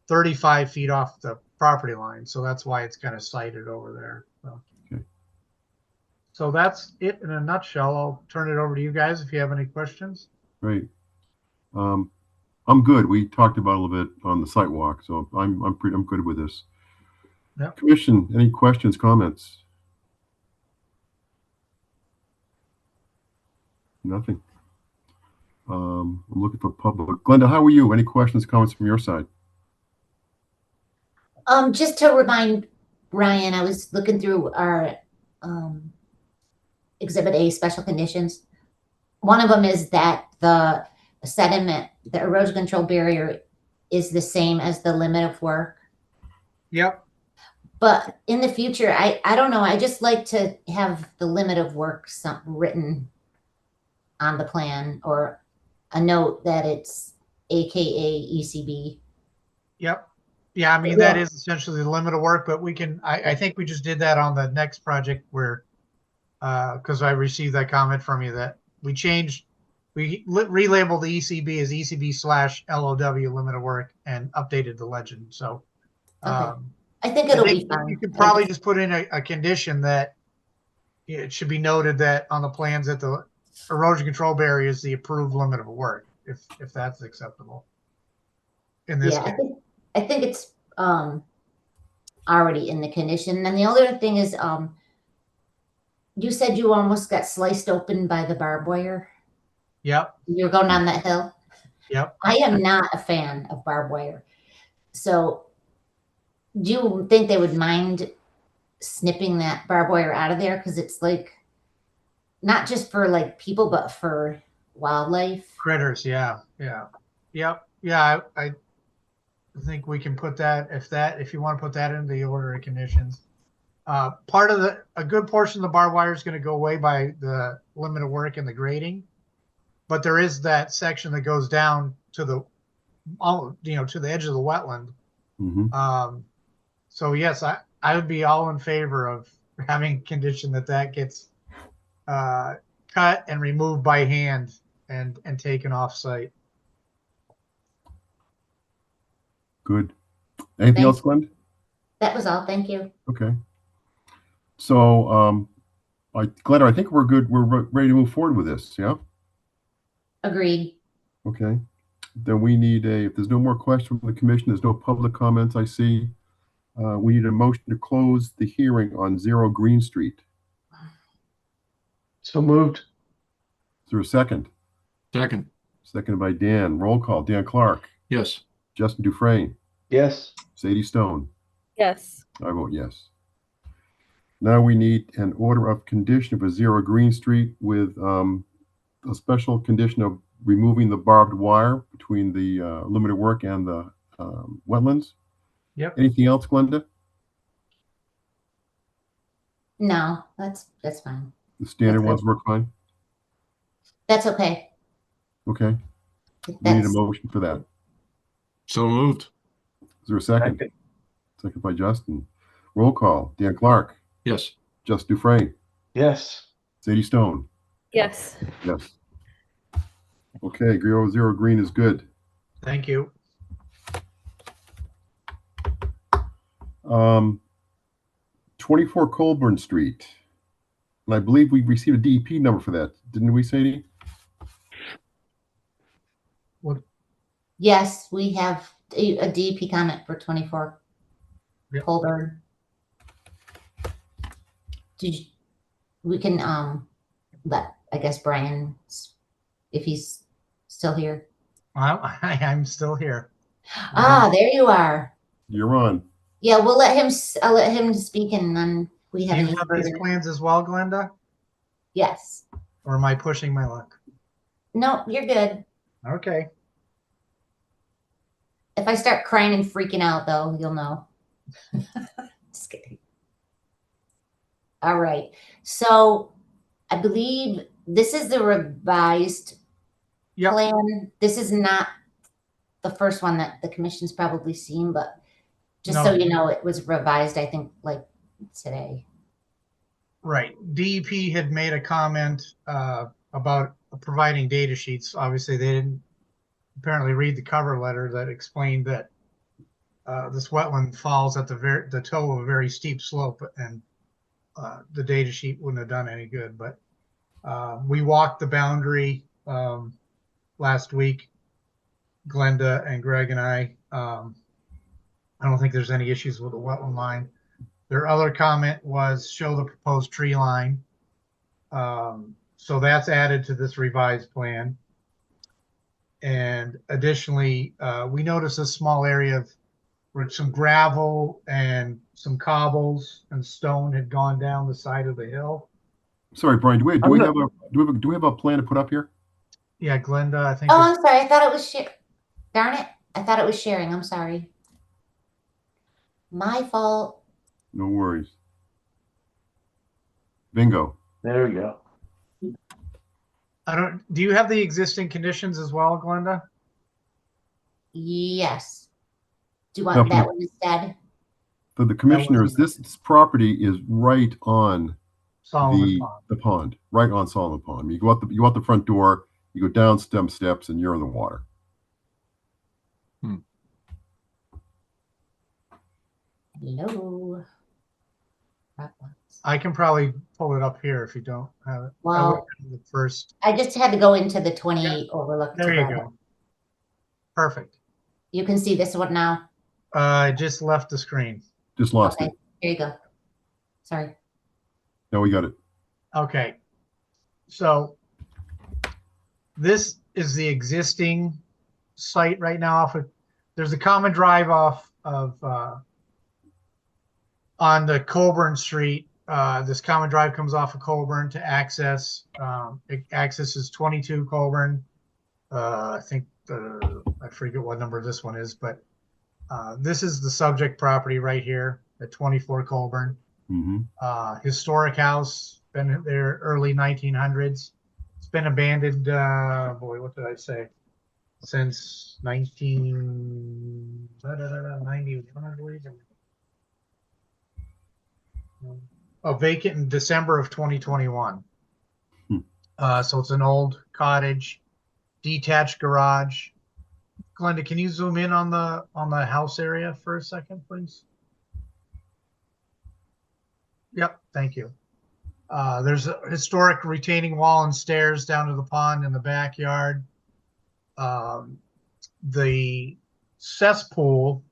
35 feet off the property line. So that's why it's kind of sited over there. So.
Okay.
So that's it in a nutshell. I'll turn it over to you guys if you have any questions.
Great. I'm good. We talked about it a little bit on the site walk, so I'm good with this.
Yep.
Commission, any questions, comments? Nothing. I'm looking for public. Glenda, how are you? Any questions, comments from your side?
Just to remind Brian, I was looking through our Exhibit A special conditions. One of them is that the sediment, the erosion control barrier is the same as the limit of work.
Yep.
But in the future, I don't know. I just like to have the limit of work written on the plan, or a note that it's AKA ECB.
Yep. Yeah, I mean, that is essentially the limit of work, but we can, I think we just did that on the next project where, because I received that comment from you that we relabeled the ECB as ECB/LOW limit of work and updated the legend. So
Okay. I think it'll be fine.
You could probably just put in a condition that it should be noted that on the plans that the erosion control barrier is the approved limit of work, if that's acceptable. In this case.
I think it's already in the condition. And the other thing is, you said you almost got sliced open by the barbed wire.
Yep.
You're going down that hill.
Yep.
I am not a fan of barbed wire. So do you think they would mind snipping that barbed wire out of there? Because it's like, not just for like people, but for wildlife.
Critters. Yeah. Yeah. Yep. Yeah. I think we can put that, if you want to put that in the order of conditions. Part of a good portion of the barbed wire is going to go away by the limit of work and the grading, but there is that section that goes down to the, to the edge of the wetland.
Mm-hmm.
So yes, I would be all in favor of having condition that gets cut and removed by hand and taken off site.
Good. Anything else, Glenn?
That was all. Thank you.
Okay. So, Glenn, I think we're good. We're ready to move forward with this. Yeah.
Agreed.
Okay. Then we need if there's no more questions from the commission, there's no public comments I see. We need a motion to close the hearing on 0 Green Street.
So moved.
Is there a second?
Second.
Seconded by Dan. Roll call. Dan Clark.
Yes.
Justin Dufresne.
Yes.
Sadie Stone.
Yes.
I vote yes. Now we need an order of condition for 0 Green Street with a special condition of removing the barbed wire between the limit of work and the wetlands.
Yep.
Anything else, Glenda?
No, that's fine.
The standard
That's
ones work fine?
That's okay.
Okay. We need a motion for that.
So moved.
Is there a second? Second by Justin. Roll call. Dan Clark.
Yes.
Justin Dufresne.
Yes.
Sadie Stone.
Yes.
Yes. Okay, 0 Green is good.
Thank you.
24 Colburn Street. And I believe we received a DEP number for that. Didn't we, Sadie?
Yes, we have a DEP comment for 24 Colburn. We can let, I guess, Brian, if he's still here.
I'm still here.
Ah, there you are.
You're on.
Yeah, I'll let him speak, and then we have.
Do you have these plans as well, Glenda?
Yes.
Or am I pushing my luck?
No, you're good.
Okay.
If I start crying and freaking out, though, you'll know. Just kidding. All right. So I believe this is the revised plan. This is not the first one that the commission's probably seen, but just so you know, it was revised, I think, like today.
Right. DEP had made a comment about providing data sheets. Obviously, they didn't apparently read the cover letter that explained that this wetland falls at the toe of a very steep slope, and the data sheet wouldn't have done any good. But we walked the boundary last week, Glenda and Greg and I. I don't think there's any issues with the wetland line. Their other comment was show the proposed tree line. So that's added to this revised plan. And additionally, we noticed a small area of where some gravel and some cobbles and stone had gone down the side of the hill.
Sorry, Brian, do we
I'm
have a plan to put up here?
Yeah, Glenda, I think.
Oh, I'm sorry. I thought it was darn it. I thought it was sharing. I'm sorry. My fault.
No worries. Bingo.
There we go.
Do you have the existing conditions as well, Glenda?
Yes. Do you want that one instead?
So the commissioners, this property is right on
Solomon Pond.
the pond, right on Solomon Pond. You go out the front door, you go down some steps, and you're in the water.
Hello.
I can probably pull it up here if you don't have it.
Well,
the first.
I just had to go into the 28 overlook.
There you go. Perfect.
You can see this one now.
I just left the screen.
Just lost
Okay,
it.
here you go. Sorry.
No, we got it.
Okay. So this is the existing site right now. There's a common drive off of on the Colburn Street. This common drive comes off of Colburn to access. It accesses 22 Colburn. I think I forget what number this one is, but this is the subject property right here at 24 Colburn.
Mm-hmm.
Historic house, been there early 1900s. It's been abandoned, boy, what did I say? Since 1991, I believe. Vacant in December of 2021. So it's an old cottage, detached garage. Glenda, can you zoom in on the house area for a second, please? Yep, thank you. There's a historic retaining wall and stairs down to the pond in the backyard. The cesspool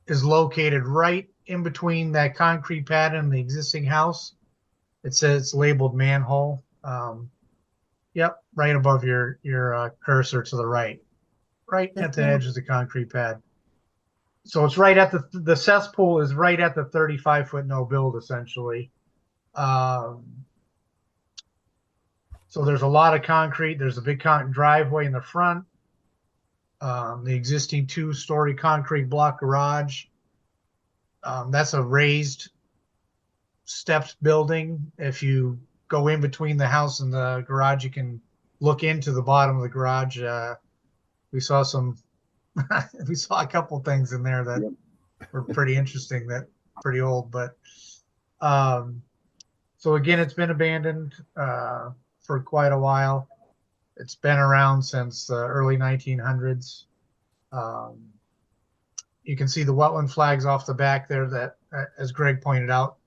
is located right in between that concrete pad and the existing house. It says it's labeled manhole. Yep, right above your cursor to the right at the edge of the concrete pad. So it's right at the cesspool is right at the 35-foot no build essentially. So there's a lot of concrete. There's a big driveway in the front. The existing 2-story concrete block garage. That's a raised stepped building. If you go in between the house and the garage, you can look into the bottom of the garage. We saw a couple things in there that were pretty interesting, that pretty old, but so again, it's been abandoned for quite a while. It's been around since the early 1900s. You can see the wetland flags off the back there that, as Greg pointed out,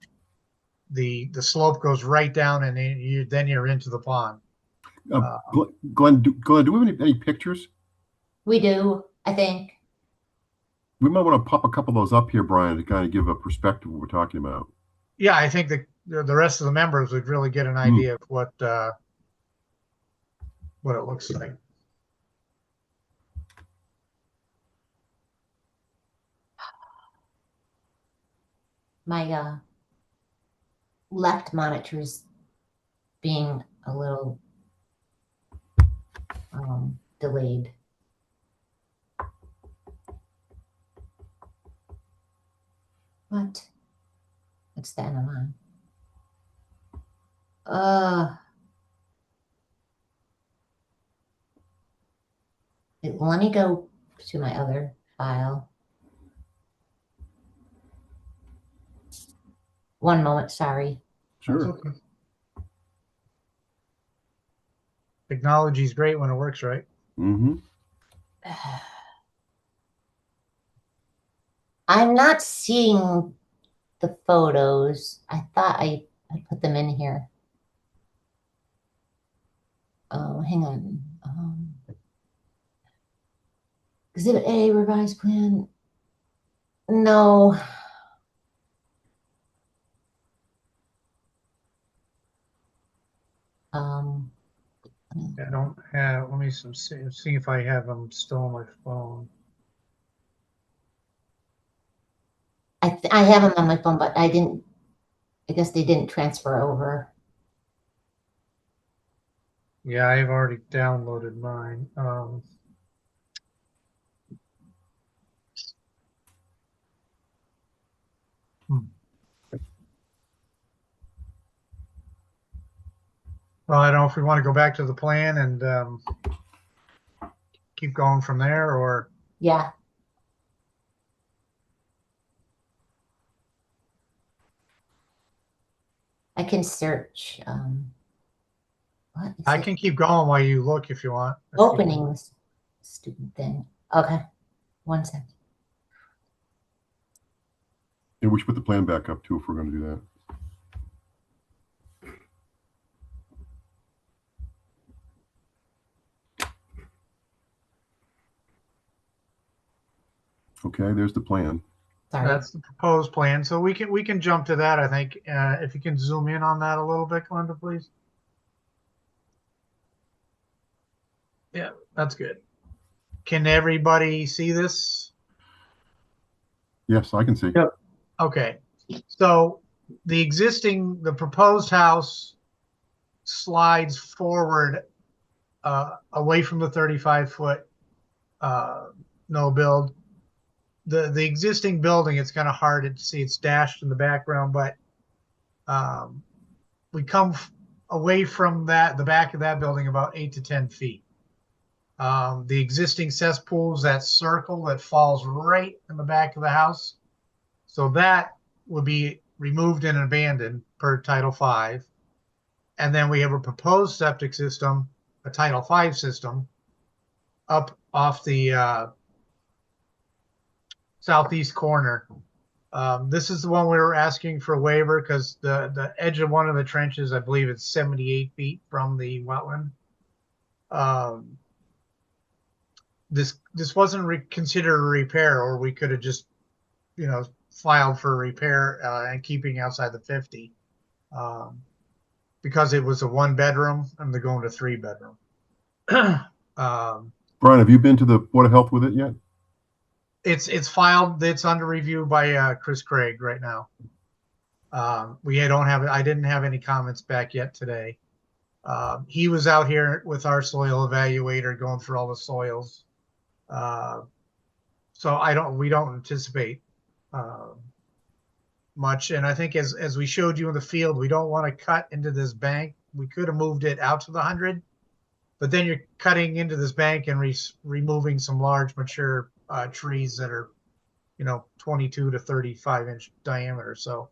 the slope goes right down and then you're into the pond.
Glenn, do we have any pictures?
We do, I think.
We might want to pop a couple of those up here, Brian, to kind of give a perspective of what we're talking about.
Yeah, I think the rest of the members would really get an idea of what it looks like.
My left monitor's being a little delayed. What? It's the end of mine. Let me go to my other file. One moment, sorry.
Sure.
Okay. Technology's great when it works right.
Mm-hmm.
I'm not seeing the photos. I thought I put them in here. Oh, hang on. Exhibit A, revised plan. No.
I don't have, let me see if I have them still on my phone.
I have them on my phone, but I guess they didn't transfer over.
Yeah, I've already downloaded mine. Well, I don't know if we want to go back to the plan and keep going from there, or
Yeah. I can search. What is
I
it?
can keep going while you look if you want.
Opening this stupid thing. Okay. 1 second.
Yeah, we should put the plan back up too if we're going to do that. Okay, there's the plan.
Sorry.
That's the proposed plan. So we can jump to that, I think. If you can zoom in on that a little bit, Glenda, please. Yeah, that's good. Can everybody see this?
Yes, I can see.
Yep.
Okay. So the proposed house slides forward away from the 35-foot no build. The existing building, it's kind of hard to see. It's dashed in the background, but we come away from the back of that building about 8 to 10 feet. The existing cesspools, that circle that falls right in the back of the house. So that would be removed and abandoned per Title V. And then we have a proposed septic system, a Title V system, up off the southeast corner. This is the one we were asking for a waiver because the edge of one of the trenches, I believe it's 78 feet from the wetland. This wasn't considered a repair, or we could have just, filed for repair and keeping outside the 50, because it was a 1-bedroom and they're going to 3-bedroom.
Brian, have you been to the Board of Health with it yet?
It's filed. It's under review by Chris Craig right now. I didn't have any comments back yet today. He was out here with our soil evaluator going through all the soils. So we don't anticipate much. And I think as we showed you in the field, we don't want to cut into this bank. We could have moved it out to the 100, but then you're cutting into this bank and removing some large mature trees that are, 22 to 35 inch diameter. So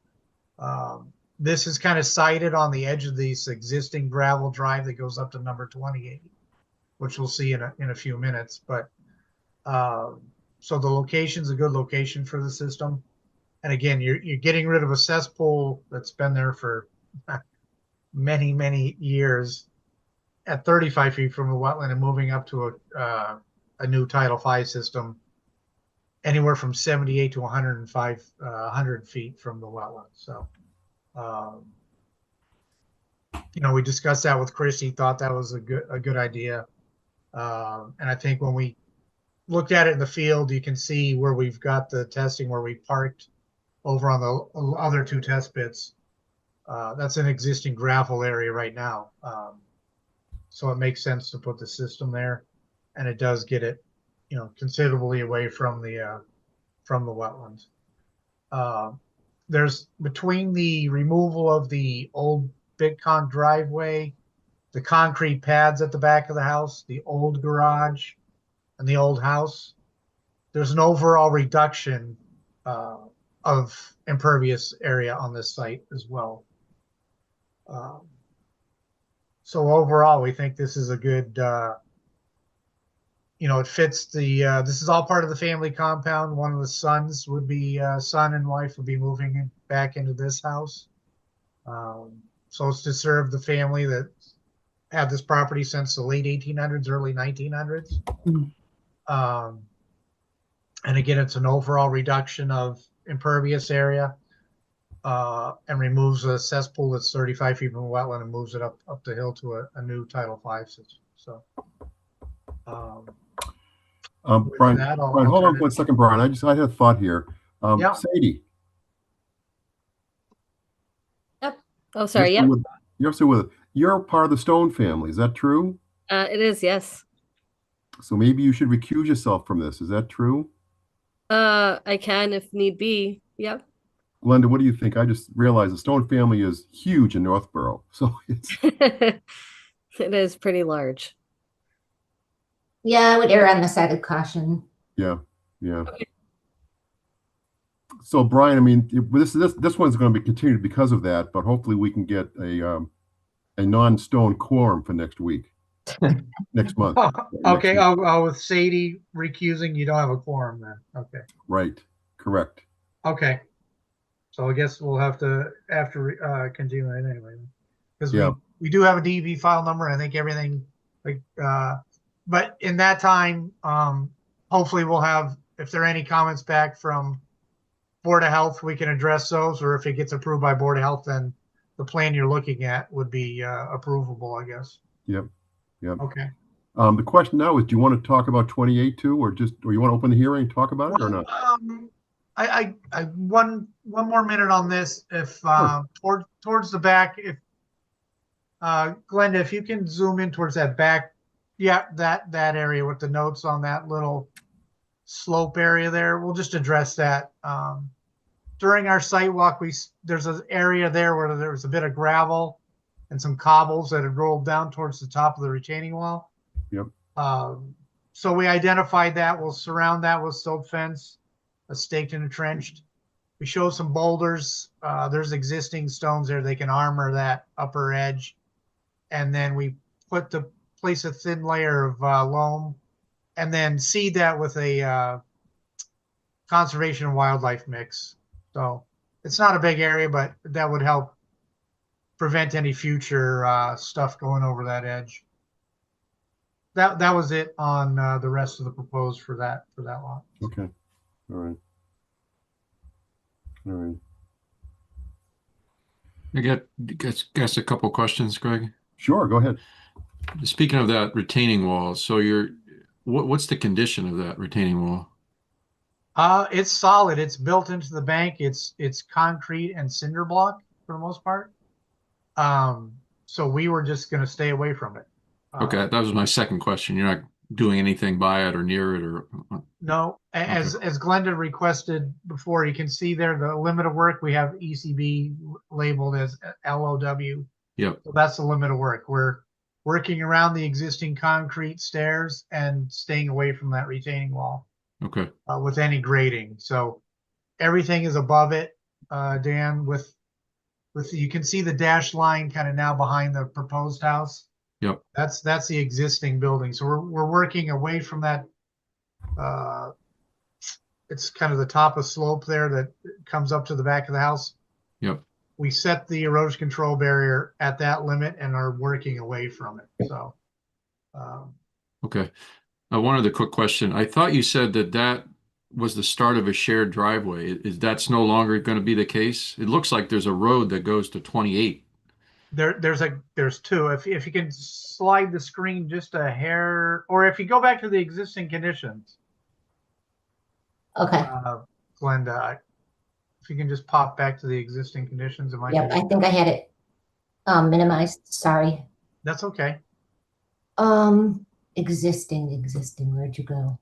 this is kind of sited on the edge of this existing gravel drive that goes up to number 28, which we'll see in a few minutes. But so the location's a good location for the system. And again, you're getting rid of a cesspool that's been there for many, many years at 35 feet from the wetland and moving up to a new Title V system anywhere from 78 to 100 feet from the wetland. So, we discussed that with Chris. He thought that was a good idea. And I think when we looked at it in the field, you can see where we've got the testing where we parked over on the other 2 test pits. That's an existing gravel area right now. So it makes sense to put the system there, and it does get it, considerably away from the wetlands. There's between the removal of the old Bitcon driveway, the concrete pads at the back of the house, the old garage, and the old house, there's an overall reduction of impervious area on this site as well. So overall, we think this is a good, it fits this is all part of the family compound. One of the sons would be, son and wife would be moving back into this house. So it's to serve the family that had this property since the late 1800s, early 1900s. And again, it's an overall reduction of impervious area, and removes a cesspool that's 35 feet from the wetland and moves it up the hill to a new Title V system. So,
Brian, hold on 1 second, Brian. I had a thought here.
Yeah.
Sadie,
Oh, sorry.
You're
Yep.
still with- You're still with, you're part of the Stone family. Is that true?
It is. Yes.
So maybe you should recuse yourself from this. Is that true?
I can if need be. Yep.
Glenda, what do you think? I just realized the Stone family is huge in Northborough. So it's,
It is pretty large.
Yeah, I would err on the side of caution.
yeah. So Brian, I mean, this one's going to be continued because of that, but hopefully we can get a non-Stone quorum for next week, next month.
Oh, okay.
Next week.
Oh, with Sadie recusing, you don't have a quorum then. Okay.
Right. Correct.
Okay. So I guess we'll have to continue it anyway, because
Yeah.
we do have a DB file number. I think everything but in that time, hopefully we'll have, if there are any comments back from Board of Health, we can address those, or if it gets approved by Board of Health, then the plan you're looking at would be approvable, I guess.
Yep.
Okay.
The question now is, do you want to talk about 28 too, or you want to open the hearing and talk about it or not?
I one more minute on this. If towards the back, if Glenda, if you can zoom in towards that back, yeah, that area with the notes on that little slope area there, we'll just address that. During our site walk, there's an area there where there was a bit of gravel and some cobbles that had rolled down towards the top of the retaining wall.
Yep.
So we identified that. We'll surround that with silt fence, staked and entrenched. We show some boulders. There's existing stones there. They can armor that upper edge. And then we place a thin layer of loam and then seed that with a conservation and wildlife mix. So it's not a big area, but that would help prevent any future stuff going over that edge. That was it on the rest of the proposed for that lot.
Okay. All right.
I guess a couple questions, Greg.
Sure. Go ahead.
Speaking of that retaining wall, so what's the condition of that retaining wall?
It's solid. It's built into the bank. It's concrete and cinder block for the most part. So we were just going to stay away from it.
Okay, that was my second question. You're not doing anything by it or near it, or
no. As Glenda requested before, you can see there the limit of work. We have ECB labeled as LOW.
Yep.
So that's the limit of work. We're working around the existing concrete stairs and staying away from that retaining wall.
Okay.
With any grading. So everything is above it, Dan, with you can see the dashed line kind of now behind the proposed house.
Yep.
That's the existing building. So we're working away from that. It's kind of the top of slope there that comes up to the back of the house.
Yep.
We set the erosion control barrier at that limit and are working away from it. So.
Okay. One other quick question. I thought you said that was the start of a shared driveway. That's no longer going to be the case? It looks like there's a road that goes to 28.
There's two. If you can slide the screen just a hair, or if you go back to the existing conditions.
Okay.
Glenda, if you can just pop back to the existing conditions.
Yep, I think I had it minimized. Sorry.
That's okay.
Existing. Where'd you go?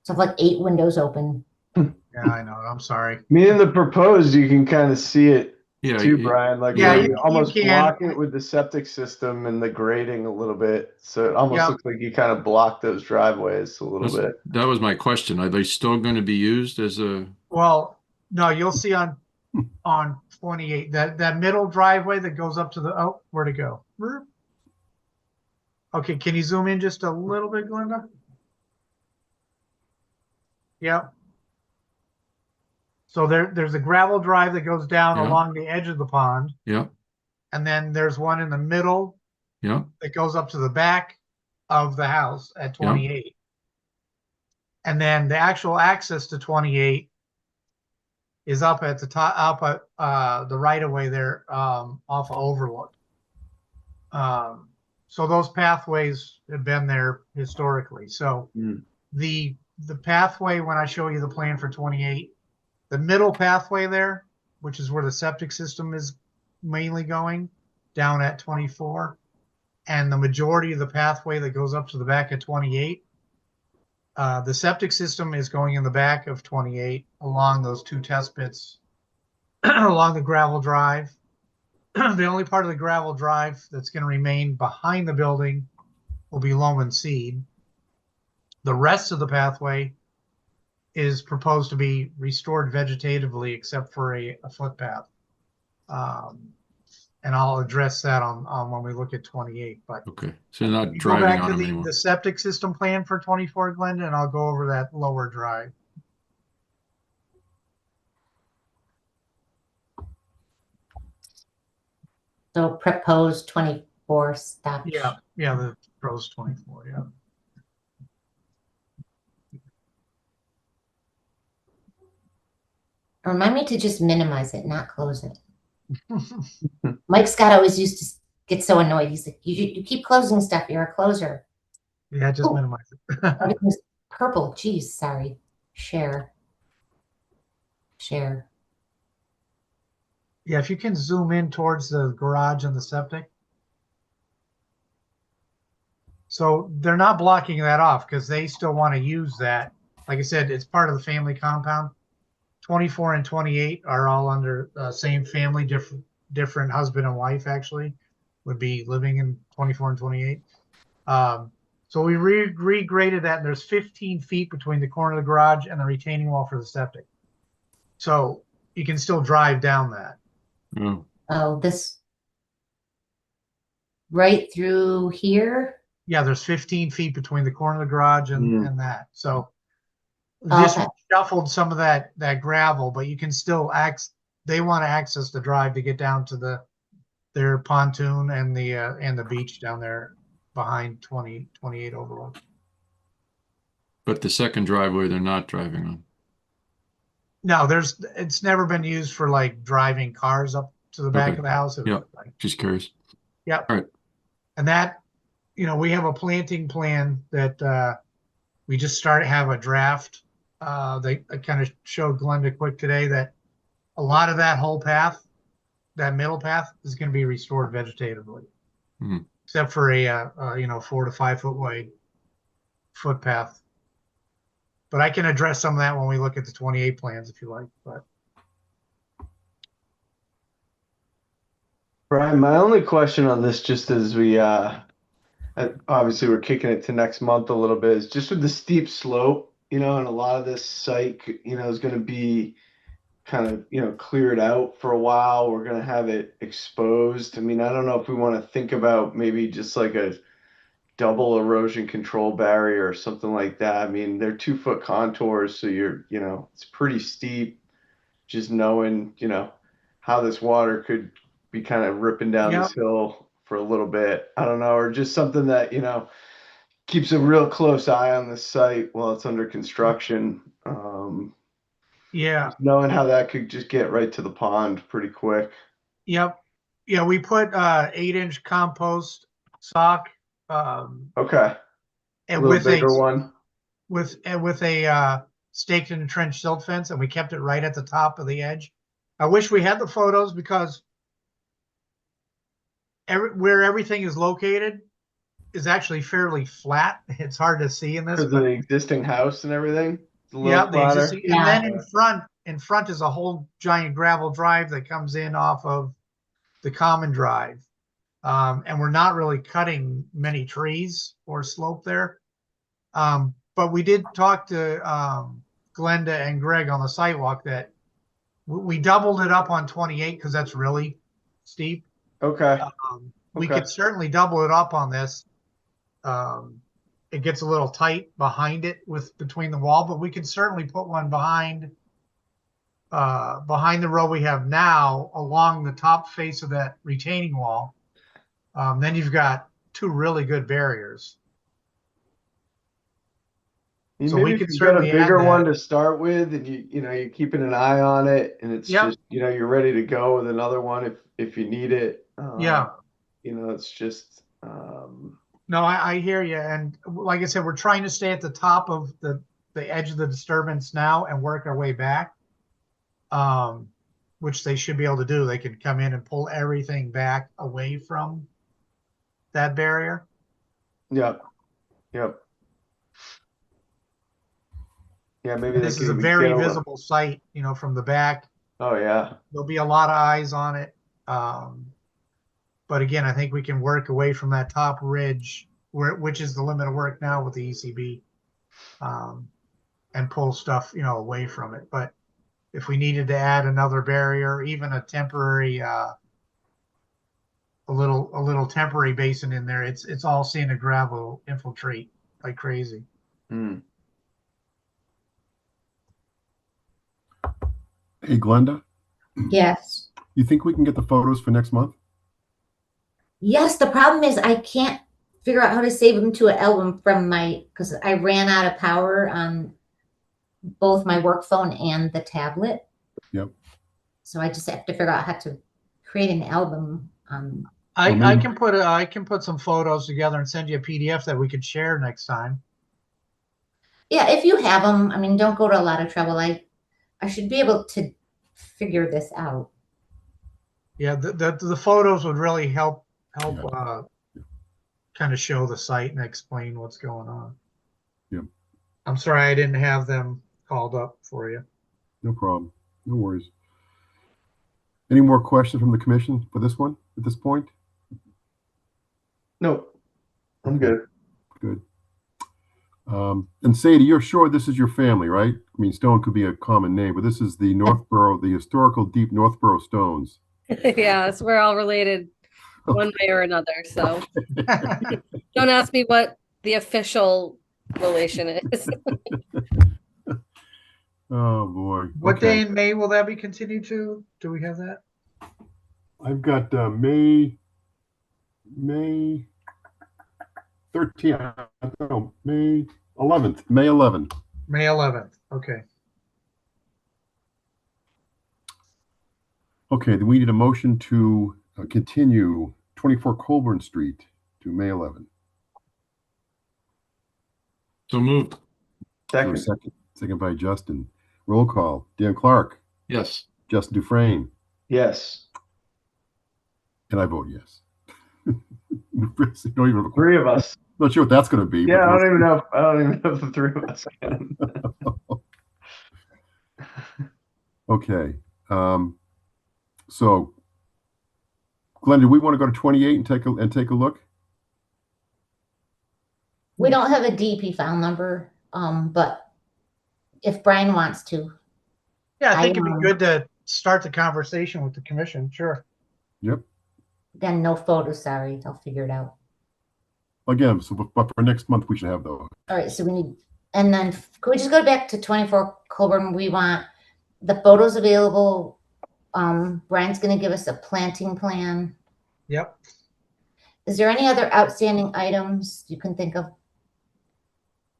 So like 8 windows open.
Yeah, I know. I'm sorry.
I mean, in the proposed, you can kind of see it too, Brian. Like,
yeah,
you almost
can.
block it with the septic system and the grading a little bit. So it almost looks like you kind of block those driveways a little bit.
That was my question. Are they still going to be used as a?
Well, no, you'll see on 28 that middle driveway that goes up to the where'd it go? Okay, can you zoom in just a little bit, Glenda? Yep. So there's a gravel drive that goes down along the edge of the pond.
Yeah.
And then there's one in the middle.
Yeah.
That goes up to the back of the house at 28. Yep. And then the actual access to 28 is up at the top, up at the right of way there, off of Overlook. So those pathways have been there historically. So the pathway, when I show you the plan for 28, the middle pathway there which is where the septic system is mainly going, down at 24. And the majority of the pathway that goes up to the back of 28. The septic system is going in the back of 28 along those two test pits along the gravel drive. The only part of the gravel drive that's going to remain behind the building will be loam and seed. The rest of the pathway is proposed to be restored vegetatively except for a footpath. And I'll address that on when we look at 28. But
Okay, so you're not
go
driving
back
on
to
them anymore.
the septic system plan for 24, Glenda, and I'll go over that lower drive.
So proposed 24 stops.
Yeah, the pros 24, yeah.
Remind me to just minimize it, not close it. Mike Scott always used to get so annoyed. He's like, you keep closing stuff. You're a closer.
Yeah, just
Oh.
minimize it.
Everything's purple. Geez, sorry. Share.
Yeah, if you can zoom in towards the garage and the septic. So they're not blocking that off because they still want to use that. Like I said, it's part of the family compound. 24 and 28 are all under same family, different husband and wife actually would be living in 24 and 28. So we regraded that, and there's 15 feet between the corner of the garage and the retaining wall for the septic. So you can still drive down that.
Oh,
Oh, this right through here.
Yeah, there's 15 feet between the corner of the garage and that. So
Oh,
this
okay.
shuffled some of that gravel, but you can still they want to access the drive to get down to their pontoon and the beach down there behind 28 Overlook.
but the second driveway they're not driving on.
No, it's never been used for like driving cars up to the back
Okay.
of the house.
Yeah. Just curious.
Yep.
All right.
And that, we have a planting plan that we just have a draft. I kind of showed Glenda quick today that a lot of that whole path, that middle path, is going to be restored vegetatively, except for a 4 to 5 foot wide footpath. But I can address some of that when we look at the 28 plans if you like. But
Brian, my only question on this, just as we obviously we're kicking it to next month a little bit, is just with the steep slope, and a lot of this site, is going to be kind of, cleared out for a while. We're going to have it exposed. I mean, I don't know if we want to think about maybe just like a double erosion control barrier or something like that. I mean, they're 2-foot contours, so it's pretty steep. Just knowing, how this water could be kind of ripping down this hill for a little bit. I don't know, or just something that, keeps a real close eye on the site while it's under construction. Knowing how that could just get right to the pond pretty quick.
Yep. Yeah, we put 8-inch compost sock.
Okay.
And
a
with
bigger one.
With a staked and entrenched silt fence, and we kept it right at the top of the edge. I wish we had the photos because where everything is located is actually fairly flat. It's hard to see in this.
Because of the existing house and everything.
Yeah,
Yeah.
and then in front is a whole giant gravel drive that comes in off of the common drive. And we're not really cutting many trees or slope there. But we did talk to Glenda and Greg on the sidewalk that we doubled it up on 28 because that's really steep.
Okay.
We could certainly double it up on this. It gets a little tight behind it between the wall, but we can certainly put one behind the row we have now along the top face of that retaining wall. Then you've got 2 really good barriers. So
maybe
we
if
could
you've got a
certainly add
bigger
that.
one to start with, and you're keeping an eye on it, and it's
Yep.
just you're ready to go with another one if you need it. It's just
No, I hear you. And like I said, we're trying to stay at the top of the edge of the disturbance now and work our way back. which they should be able to do. They could come in and pull everything back away from that barrier.
Yep. Yep. Yeah, maybe they
This is
could
a
even
very
get over-
visible site, you know, from the back.
Oh yeah.
There'll be a lot of eyes on it. But again, I think we can work away from that top ridge, which is the limit of work now with the ECB, and pull stuff, you know, away from it. But if we needed to add another barrier, even a temporary, a little temporary basin in there, it's all sand and gravel infiltrate like crazy.
Hmm.
Hey, Glenda,
Yes.
you think we can get the photos for next month?
Yes, the problem is I can't figure out how to save them to an album from because I ran out of power on both my work phone and the tablet.
Yep.
So I just have to figure out how to create an album.
I can put some photos together and send you a PDF that we could share next time.
Yeah, if you have them, I mean, don't go to a lot of trouble. I should be able to figure this out.
Yeah, the photos would really help
Yeah.
kind of show the site and explain what's going on.
Yep.
I'm sorry I didn't have them called up for you.
No problem. No worries. Any more questions from the commission for this one at this point?
Nope. I'm good.
Good. And Sadie, you're sure this is your family, right? I mean, Stone could be a common name, but this is the Northborough, the historical deep Northborough Stones.
Yeah, so we're all related one way or another. So don't ask me what the official relation is.
Oh boy.
What
Okay.
day in May will that be continued to? Do we have that?
I've got May 13th. No, May 11th. May 11th.
May 11th. Okay.
Okay, then we need a motion to continue 24 Colburn Street to May 11th.
So moved.
For a
Second.
second by Justin. Roll call. Dan Clark,
Yes.
Justin Dufresne,
Yes.
and I vote yes. Don't even,
Three of us.
not sure what that's going to be.
Yeah,
but
I don't even know if the three of us can.
Okay. So, Glenn, do we want to go to 28 and take a look?
We don't have a DP file number, but if Brian wants to,
Yeah, I think
I,
it'd be good to start the conversation with the commission. Sure.
Yep.
then no photos, sorry, I'll figure it out.
Again, so but for next month we should have those.
All right, so we need, and then could we just go back to 24 Colburn? We want the photos available. Brian's going to give us a planting plan.
Yep.
Is there any other outstanding items you can think of,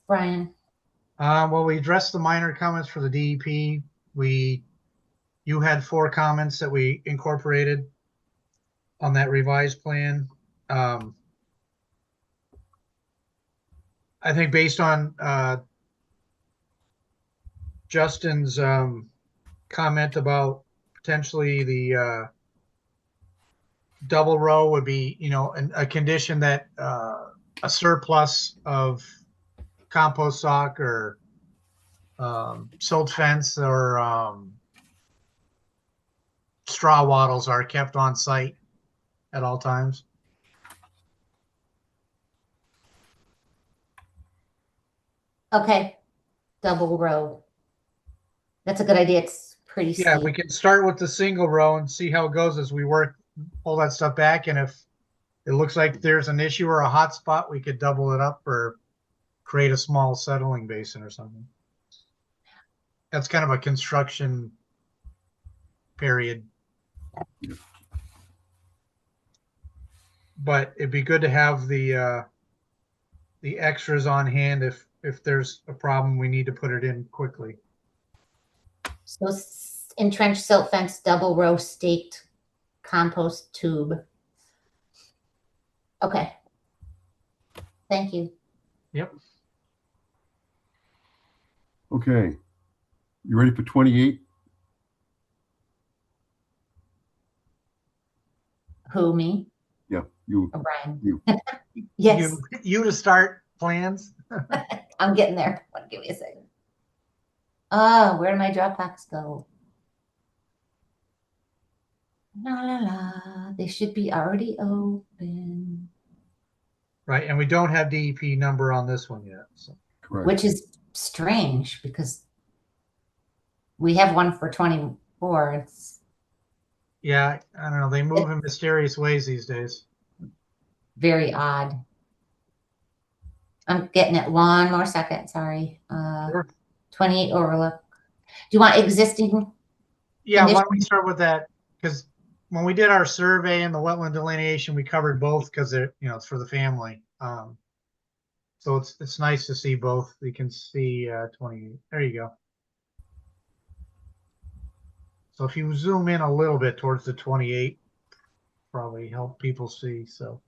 Brian?
Well, we addressed the minor comments for the DEP. You had 4 comments that we incorporated on that revised plan. I think based on Justin's comment about potentially the double row would be, you know, a condition that a surplus of compost stock or silt fence or straw wattles are kept on site at all times.
Okay, double row. That's a good idea. It's pretty
Yeah,
steep.
we can start with the single row and see how it goes as we work, pull that stuff back. And if it looks like there's an issue or a hot spot, we could double it up or create a small settling basin or something. That's kind of a construction period. But it'd be good to have the extras on hand if there's a problem, we need to put it in quickly.
So entrenched silt fence, double row staked compost tube. Okay. Thank you.
Yep.
Okay. You ready for 28?
Who, me?
Yeah, you.
Or Brian?
You.
Yes,
You to start plans?
I'm getting there. Give me a second. Oh, where did my Dropbox go? La la la. They should be already open.
Right, and we don't have DEP number on this one yet. So.
Correct.
Which is strange because we have one for 24. It's
Yeah, I don't know. They move in mysterious ways these days.
very odd. I'm getting it. One more second. Sorry.
Sure.
28 Overlook. Do you want existing?
Yeah, why don't we start with that? Because when we did our survey and the wetland delineation, we covered both because it's for the family. So it's nice to see both. You can see 28. There you go. So if you zoom in a little bit towards the 28, probably help people see. So,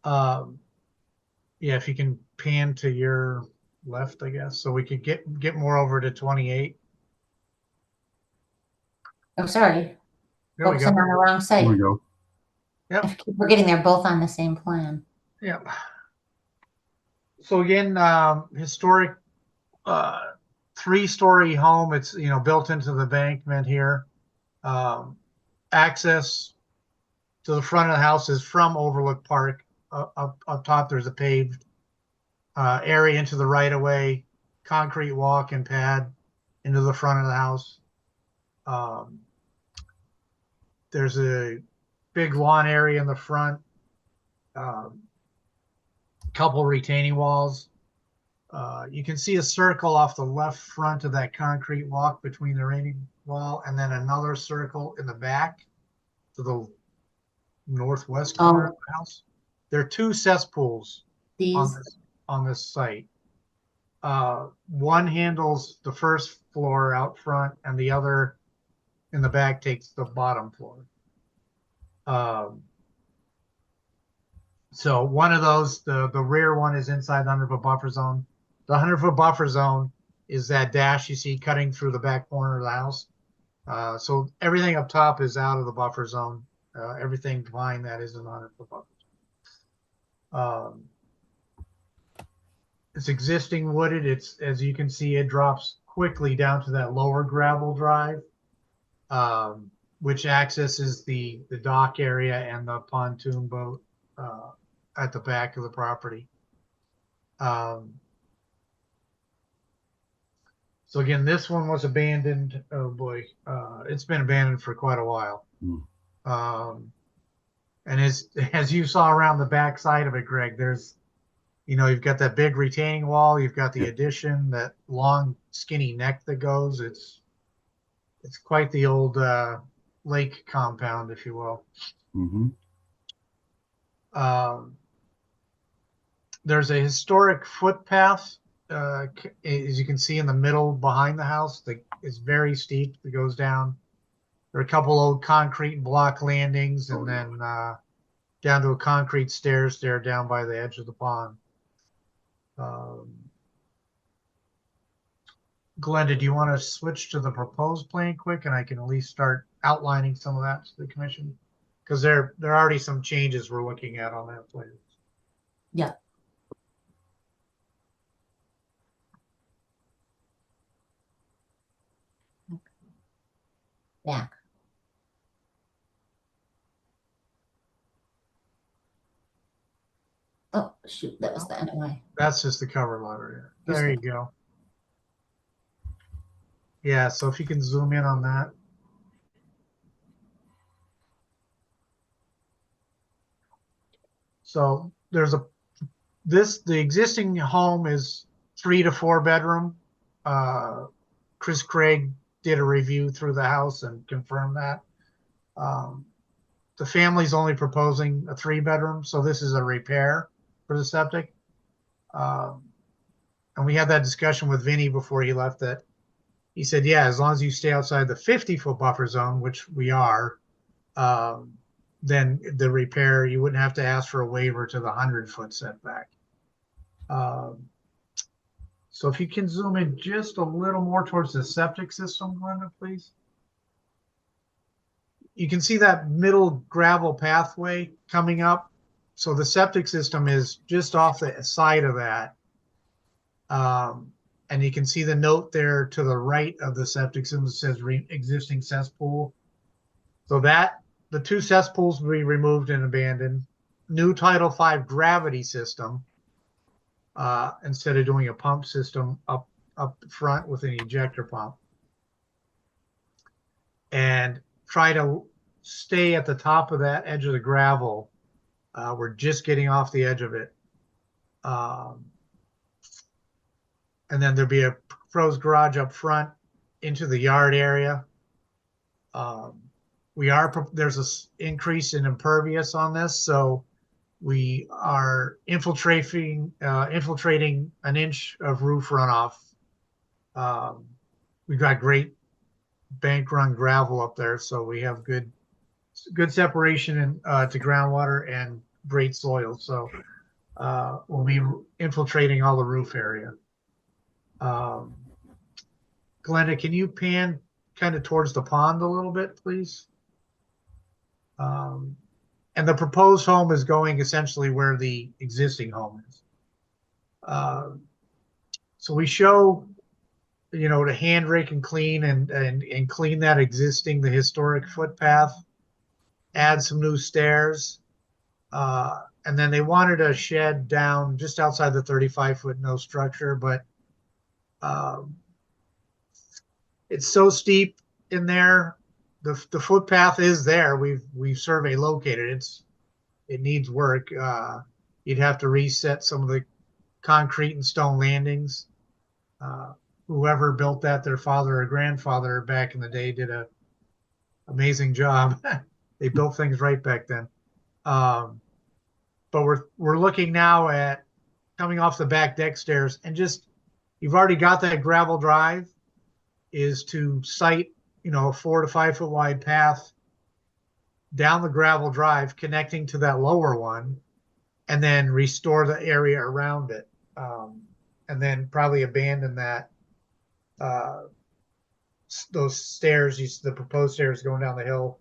yeah, if you can pan to your left, I guess, so we could get more over to 28.
Oh, sorry.
There we
Focusing on
go.
the wrong site.
Here we go.
Yep.
We're getting there both on the same plan.
Yep. So again, historic 3-story home. It's built into the embankment here. Access to the front of the house is from Overlook Park. Up top, there's a paved area into the right of way, concrete walk and pad into the front of the house. There's a big lawn area in the front. Couple retaining walls. You can see a circle off the left front of that concrete walk between the retaining wall, and then another circle in the back to the northwest corner of the house. There are 2 cesspools on this site. One handles the first floor out front, and the other in the back takes the bottom floor. So one of those, the rear one, is inside the 100-foot buffer zone. The 100-foot buffer zone is that dash you see cutting through the back corner of the house. So everything up top is out of the buffer zone. Everything behind that is in the 100-foot buffer zone. It's existing wooded. It's, as you can see, it drops quickly down to that lower gravel drive, which accesses the dock area and the pontoon boat at the back of the property. So again, this one was abandoned. Oh boy, it's been abandoned for quite a while. And as you saw around the back side of it, Greg, there's, you've got that big retaining wall, you've got the addition, that long skinny neck that goes. It's quite the old lake compound, if you will.
Mm-hmm.
There's a historic footpath, as you can see, in the middle behind the house that is very steep, that goes down. There are a couple old concrete block landings, and then down to a concrete stairs there down by the edge of the pond. Glenda, do you want to switch to the proposed plan quick, and I can at least start outlining some of that to the commission? Because there are already some changes we're looking at on that plan.
Yeah. Back. Oh, shoot, that was the NOI.
That's just the cover letter. There you go. Yeah, so if you can zoom in on that. So there's the existing home is 3 to 4 bedroom. Chris Craig did a review through the house and confirmed that. The family's only proposing a 3-bedroom, so this is a repair for the septic. And we had that discussion with Vinny before he left, that he said, yeah, as long as you stay outside the 50-foot buffer zone, which we are, then the repair, you wouldn't have to ask for a waiver to the 100-foot setback. So if you can zoom in just a little more towards the septic system, Glenda, please. you can see that middle gravel pathway coming up. So the septic system is just off the side of that. And you can see the note there to the right of the septic system that says existing cesspool. So that the 2 cesspools will be removed and abandoned. New Title V gravity system, instead of doing a pump system up front with an ejector pump. And try to stay at the top of that edge of the gravel. We're just getting off the edge of it. And then there'll be a proposed garage up front into the yard area. There's an increase in impervious on this, so we are infiltrating an inch of roof runoff. We've got great bank run gravel up there, so we have good separation to groundwater and great soil. So we'll be infiltrating all the roof area. Glenda, can you pan kind of towards the pond a little bit, please? And the proposed home is going essentially where the existing home is. So we show, to hand rake and clean and clean that the historic footpath, add some new stairs. And then they wanted a shed down just outside the 35-foot no structure, but it's so steep in there. The footpath is there. We've survey located. It needs work. You'd have to reset some of the concrete and stone landings. Whoever built that, their father or grandfather back in the day, did an amazing job. They built things right back then. But we're looking now at coming off the back deck stairs and you've already got that gravel drive, is to site, a 4 to 5 foot wide path down the gravel drive connecting to that lower one, and then restore the area around it. And then probably abandon that, those stairs, the proposed stairs going down the hill,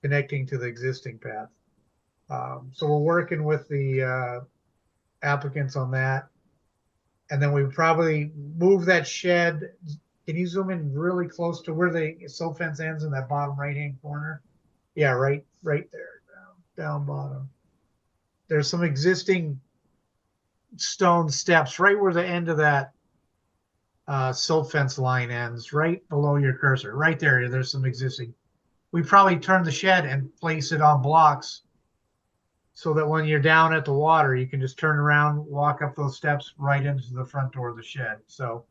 connecting to the existing path. So we're working with the applicants on that. And then we probably move that shed. Can you zoom in really close to where the silt fence ends in that bottom right-hand corner? Yeah, right there, down bottom. There's some existing stone steps right where the end of that silt fence line ends, right below your cursor. Right there, there's some existing. We probably turn the shed and place it on blocks so that when you're down at the water, you can just turn around, walk up those steps right into the front door of the shed. So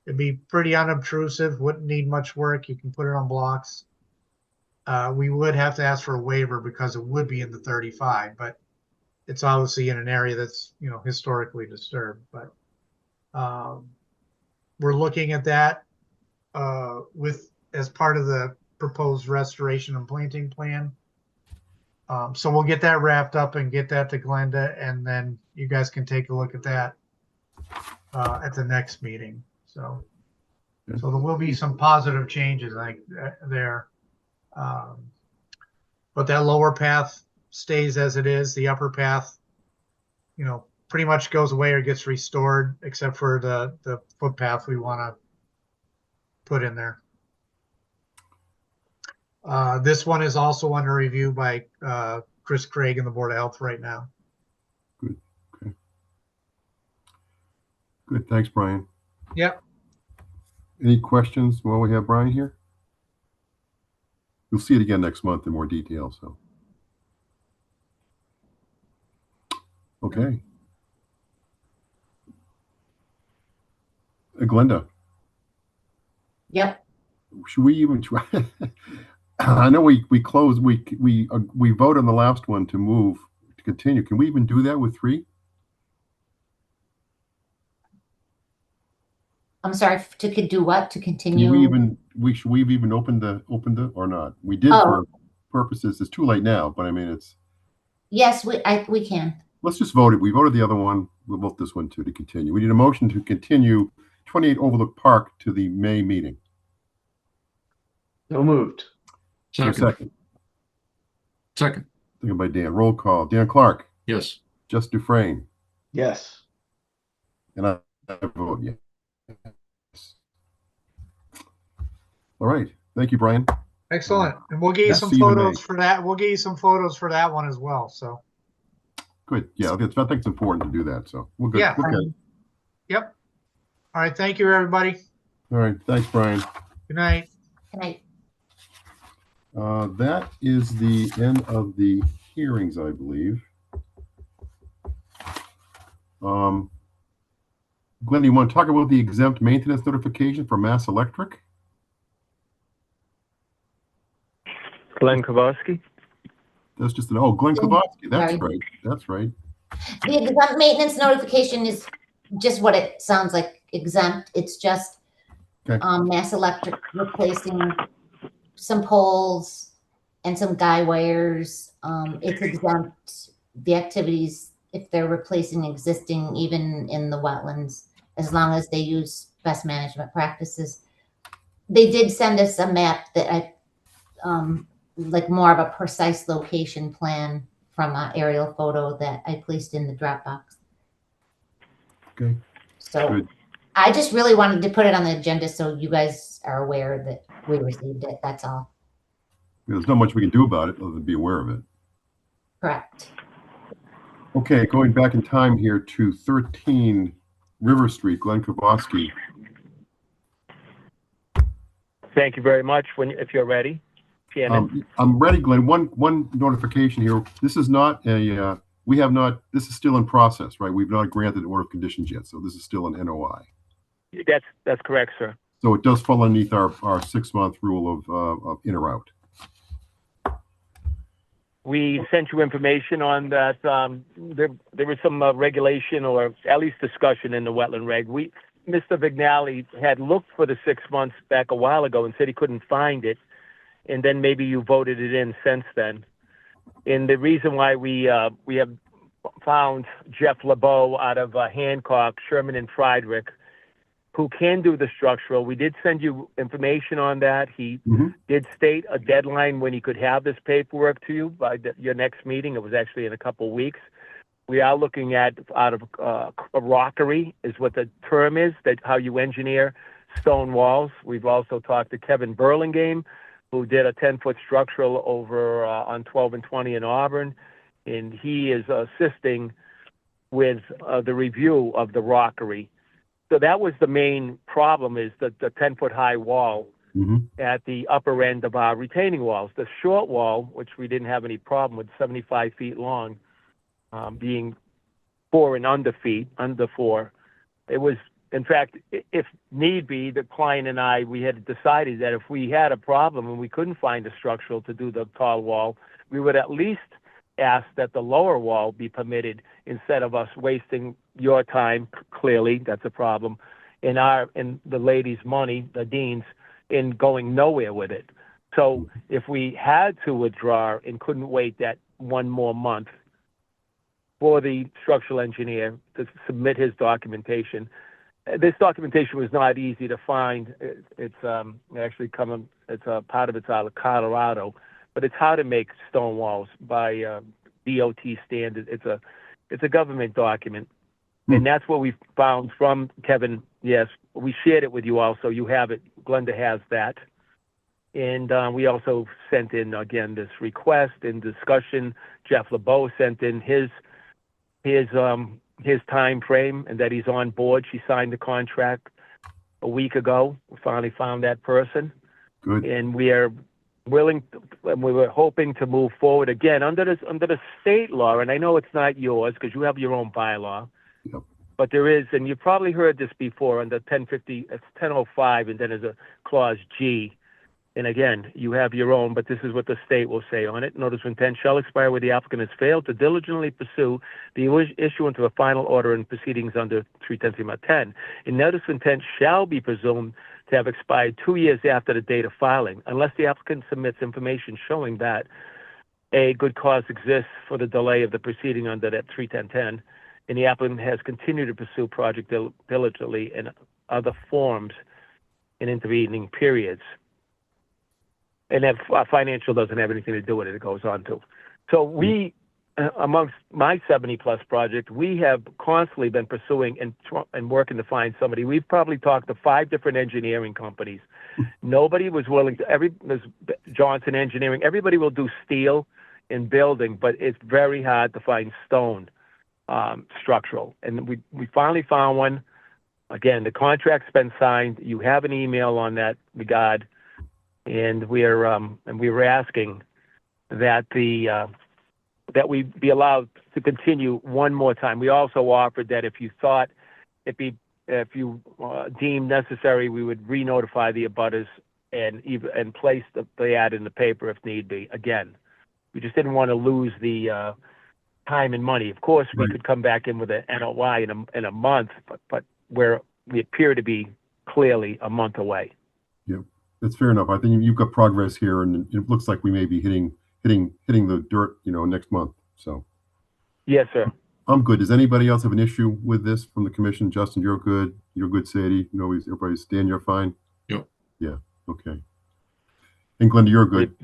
it'd be pretty unobtrusive, wouldn't need much work. You can put it on blocks. We would have to ask for a waiver because it would be in the 35, but it's obviously in an area that's, historically disturbed. But we're looking at that as part of the proposed restoration and planting plan. So we'll get that wrapped up and get that to Glenda, and then you guys can take a look at that at the next meeting. So there will be some positive changes there. But that lower path stays as it is. The upper path, pretty much goes away or gets restored, except for the footpath we want to put in there. This one is also under review by Chris Craig and the Board of Health right now.
Good. Okay. Good. Thanks, Brian.
Yep.
Any questions while we have Brian here? You'll see it again next month in more detail. So, okay. Glenda.
Yep.
Should we even try? I know we closed. We voted on the last one to continue. Can we even do that with 3?
I'm sorry, to do what? To continue?
Should we have even opened it or not? We did for purposes. It's too late now, but I mean it's.
Yes, we can.
Let's just vote it. We voted the other one. We'll vote this one too to continue. We need a motion to continue 28 Overlook Park to the May meeting.
So moved.
Second.
Second.
Second by Dan. Roll call. Dan Clark,
Yes.
Jess Dufresne,
Yes.
and I vote yes. All right. Thank you, Brian.
Excellent. And we'll get you
Yes,
some
Stephen
photos
May.
for that. We'll get you some photos for that one as well. So,
Good. Yeah, I think it's important to do that. So we're good.
Yeah.
We're good.
yep. All right. Thank you, everybody.
All right. Thanks, Brian.
Good night.
Good night.
That is the end of the hearings, I believe. Glenn, do you want to talk about the exempt maintenance notification for Mass Electric?
Glenn Kowalski.
That's just Glenn Kowalski. That's
Sorry.
right. That's right.
The exempt maintenance notification is just what it sounds like, exempt. It's just
Okay.
Mass Electric replacing some poles and some guy wires. It's exempt the activities if they're replacing existing, even in the wetlands, as long as they use best management practices. They did send us a map that I like more of a precise location plan from an aerial photo that I placed in the Dropbox.
Okay.
So
Good.
I just really wanted to put it on the agenda so you guys are aware that we received it. That's all.
There's not much we can do about it other than be aware of it.
Correct.
Okay, going back in time here to 13 River Street, Glenn Kowalski.
Thank you very much. If you're ready, Chairman.
I'm ready, Glenn. One notification here. This is not a, this is still in process, right? We've not granted order of conditions yet, so this is still an NOI.
That's correct, sir.
So it does fall underneath our 6-month rule of in or out.
We sent you information on that. There was some regulation or at least discussion in the wetland reg. Mr. Vignali had looked for the 6 months back a while ago and said he couldn't find it. And then maybe you voted it in since then. And the reason why we have found Jeff LeBeau out of Hancock, Sherman and Friedrich, who can do the structural. We did send you information on that. He did state a deadline when he could have this paperwork to you by your next meeting. It was actually in a couple of weeks. We are looking at out of a rockery is what the term is, that how you engineer stone walls. We've also talked to Kevin Burlingame, who did a 10-foot structural over on 12 and 20 in Auburn, and he is assisting with the review of the rockery. So that was the main problem, is the 10-foot high wall at the upper end of our retaining walls. The short wall, which we didn't have any problem with, 75 feet long, being 4 and under 4. It was, in fact, if need be, the client and I, we had decided that if we had a problem and we couldn't find a structural to do the tall wall, we would at least ask that the lower wall be permitted instead of us wasting your time. Clearly, that's a problem, and the ladies' money, the deans, in going nowhere with it. So if we had to withdraw and couldn't wait that one more month for the structural engineer to submit his documentation. This documentation was not easy to find. It's actually coming. It's a part of it's out of Colorado, but it's how to make stone walls by DOT standard. It's a government document, and that's what we found from Kevin. Yes, we shared it with you also. You have it. Glenda has that, and we also sent in again this request and discussion. Jeff LeBeau sent in his time frame and that he's on board. She signed the contract a week ago. We finally found that person.
Good.
And we are willing to, and we were hoping to move forward again under the state law. And I know it's not yours because you have your own bylaw.
Yep.
But there is, and you probably heard this before under 1050, it's 1005, and then there's a clause G. And again, you have your own, but this is what the state will say on it. Notice of intent shall expire where the applicant has failed to diligently pursue the issuance of a final order in proceedings under 310. And notice of intent shall be presumed to have expired 2 years after the date of filing, unless the applicant submits information showing that a good cause exists for the delay of the proceeding under that 310, and the applicant has continued to pursue project diligently in other forms in intervening periods. And that financial doesn't have anything to do with it. It goes on to. So we, amongst my 70-plus project, we have constantly been pursuing and working to find somebody. We've probably talked to 5 different engineering companies. Nobody was willing to, there's Johnson Engineering, everybody will do steel and building, but it's very hard to find stone structural. And we finally found one. Again, the contract's been signed. You have an email on that regard, and we were asking that that we be allowed to continue one more time. We also offered that if you thought if you deemed necessary, we would re-notify the abutters and place the ad in the paper if need be. Again, we just didn't want to lose the time and money. Of course, we could come back in with an NOI in a month, but we appear to be clearly a month away.
Yeah, that's fair enough. I think you've got progress here, and it looks like we may be hitting the dirt, next month. So.
Yes, sir.
I'm good. Does anybody else have an issue with this from the commission? Justin, you're good. You're good, Sadie. Everybody's Dan, you're fine.
Yep.
Yeah. Okay. And Glenda, you're good.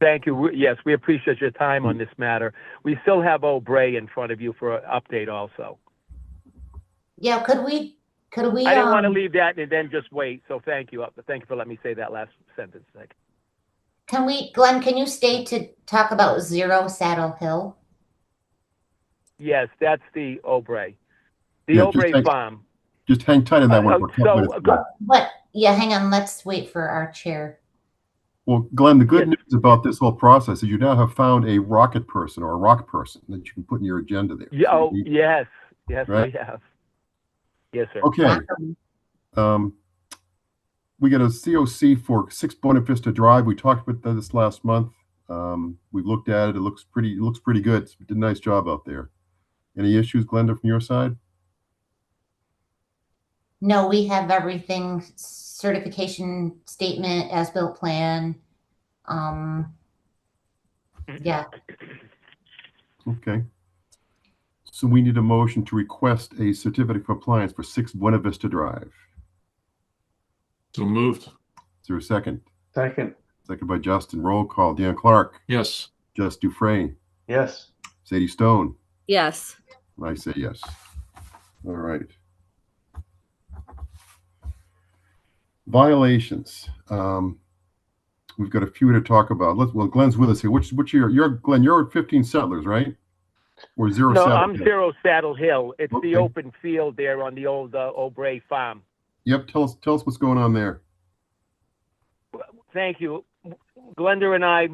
Thank you. Yes, we appreciate your time on this matter. We still have O'Bray in front of you for an update also.
Yeah, could we?
I didn't want to leave that and then just wait. So thank you. Thank you for letting me say that last sentence. Thank you.
Can we, Glenn, can you stay to talk about 0 Saddle Hill?
Yes, that's the O'Bray. The O'Bray farm.
Just hang tight on that one.
But yeah, hang on. Let's wait for our chair.
Well, Glenn, the good news about this whole process is you now have found a rocket person or a rock person that you can put in your agenda there.
Yeah, oh, yes. Yes,
right?
we have. Yes, sir.
Okay. We got a COC for 6 Buena Vista Drive. We talked about this last month. We looked at it. It looks pretty good. You did a nice job out there. Any issues, Glenda, from your side?
No, we have everything, certification statement, as-built plan. Yeah.
Okay. So we need a motion to request a certificate of compliance for 6 Buena Vista Drive.
So moved.
Is there a second?
Second.
Second by Justin. Roll call. Dan Clark.
Yes.
Jess Dufresne.
Yes.
Sadie Stone.
Yes.
I say yes. All right. Violations. We've got a few to talk about. Well, Glenn's with us here. Which you're Glenn? You're at 15 Settlers, right? Or 0
No,
Saddle
I'm
Hill?
0 Saddle Hill. It's
Okay.
the open field there on the old O'Bray farm.
Yep. Tell us what's going on there.
Thank you. Glenda and I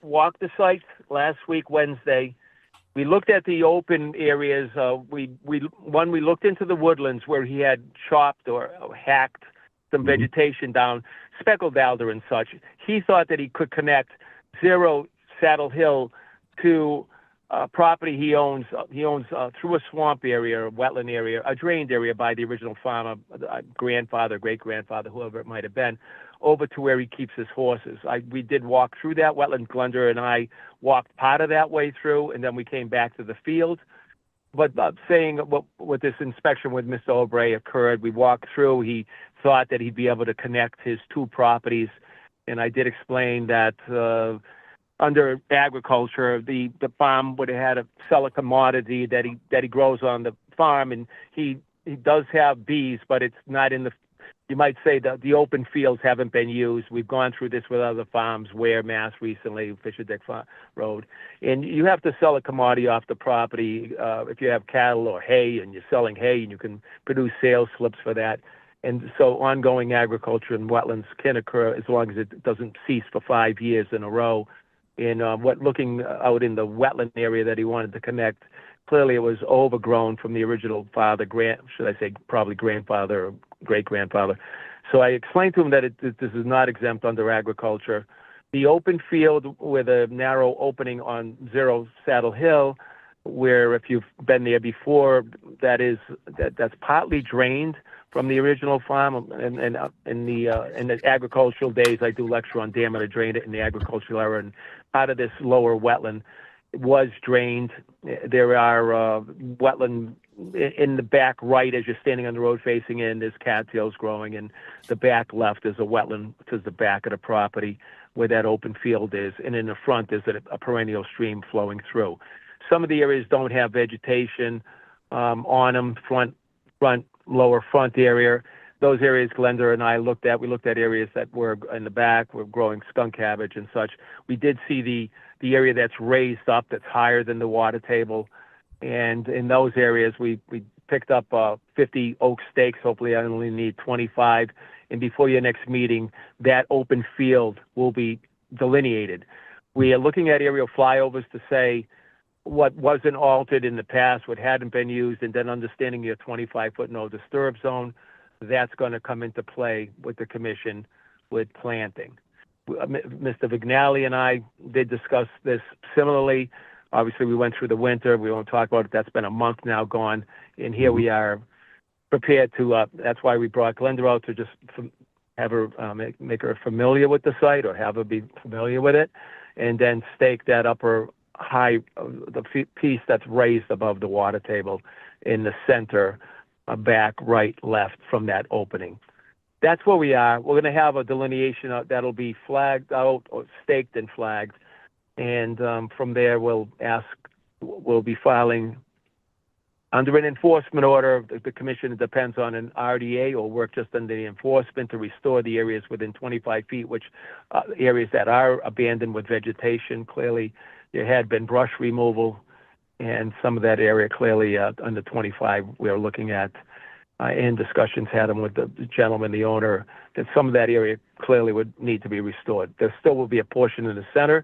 walked the site last week, Wednesday. We looked at the open areas. We looked into the woodlands where he had chopped or hacked some vegetation down, speckled alder and such. He thought that he could connect 0 Saddle Hill to property he owns. He owns through a swamp area, a wetland area, a drained area by the original farmer, grandfather, great-grandfather, whoever it might have been, over to where he keeps his horses. We did walk through that wetland. Glenda and I walked part of that way through, and then we came back to the field. But saying what this inspection with Mr. O'Bray occurred, we walked through. He thought that he'd be able to connect his 2 properties, and I did explain that under agriculture, the farm would have had to sell a commodity that he grows on the farm, and he does have bees, but it's not in the. You might say that the open fields haven't been used. We've gone through this with other farms, Ware, Mass, recently, Fisher Dick Road. And you have to sell a commodity off the property if you have cattle or hay, and you're selling hay, and you can produce sales slips for that. And so ongoing agriculture in wetlands can occur as long as it doesn't cease for 5 years in a row. And looking out in the wetland area that he wanted to connect, clearly it was overgrown from the original father, probably grandfather or great-grandfather. So I explained to him that this is not exempt under agriculture. The open field with a narrow opening on 0 Saddle Hill, where if you've been there before, that's partly drained from the original farm. And in the agricultural days, I do lecture on damming to drain it in the agricultural era, and part of this lower wetland was drained. There are wetland in the back right as you're standing on the road facing in. There's cattails growing, and the back left is a wetland to the back of the property. where that open field is, and in the front is a perennial stream flowing through. Some of the areas don't have vegetation on them, lower front area. Those areas Glenda and I looked at. We looked at areas that were in the back, were growing skunk cabbage and such. We did see the area that's raised up, that's higher than the water table. And in those areas, we picked up 50 oak stakes. Hopefully I only need 25. And before your next meeting, that open field will be delineated. We are looking at aerial flyovers to say what wasn't altered in the past, what hadn't been used, and then understanding your 25-foot no disturb zone. That's going to come into play with the commission with planting. Mr. Vignali and I did discuss this similarly. Obviously, we went through the winter. We won't talk about it. That's been a month now gone. And here we are prepared to, that's why we brought Glenda out to just have her, make her familiar with the site or have her be familiar with it. And then stake that upper high, the piece that's raised above the water table in the center, back, right, left from that opening. That's where we are. We're going to have a delineation that'll be flagged out or staked and flagged. And from there, we'll be filing under an enforcement order. The commission depends on an RDA or work just under the enforcement to restore the areas within 25 feet, which areas that are abandoned with vegetation. Clearly, there had been brush removal, and some of that area clearly under 25 we are looking at, and discussions had them with the gentleman, the owner, that some of that area clearly would need to be restored. There still will be a portion in the center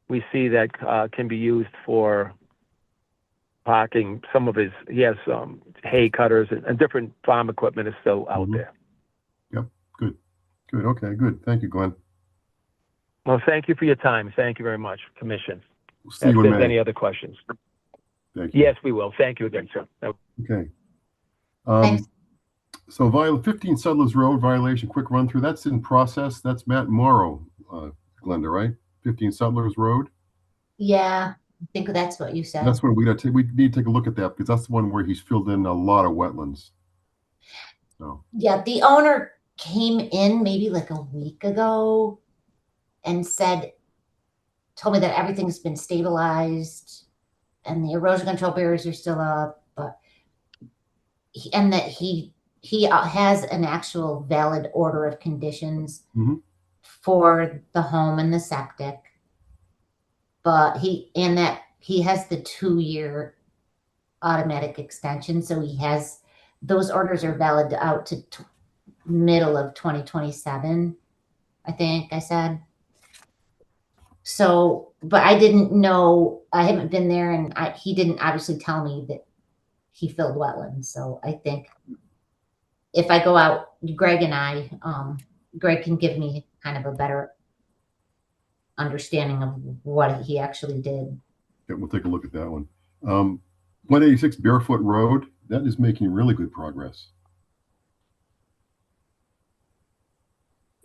we see that can be used for parking. Some of he has hay cutters and different farm equipment is still out there.
Yep, good. Okay, good. Thank you, Glenn.
Well, thank you for your time. Thank you very much, Commission.
We'll see you in
If there's
May.
any other questions.
Thank you.
Yes, we will. Thank you again, sir.
Okay.
Thanks.
So 15 Settlers Road violation, quick run through. That's in process. That's Matt Morrow, Glenda, right? 15 Settlers Road.
Yeah, I think that's what you said.
That's what we need to take a look at that because that's the one where he's filled in a lot of wetlands. So
Yeah, the owner came in maybe like a week ago and told me that everything's been stabilized and the erosion control barriers are still up, but that he has an actual valid order of conditions for the home and the septic, but he has the 2-year automatic extension, so he has those orders are valid out to middle of 2027, I think I said. So, but I didn't know, I haven't been there, and he didn't obviously tell me that he filled wetlands. So I think if I go out, Greg and I, Greg can give me kind of a better understanding of what he actually did.
yeah, we'll take a look at that one. 186 Barefoot Road, that is making really good progress.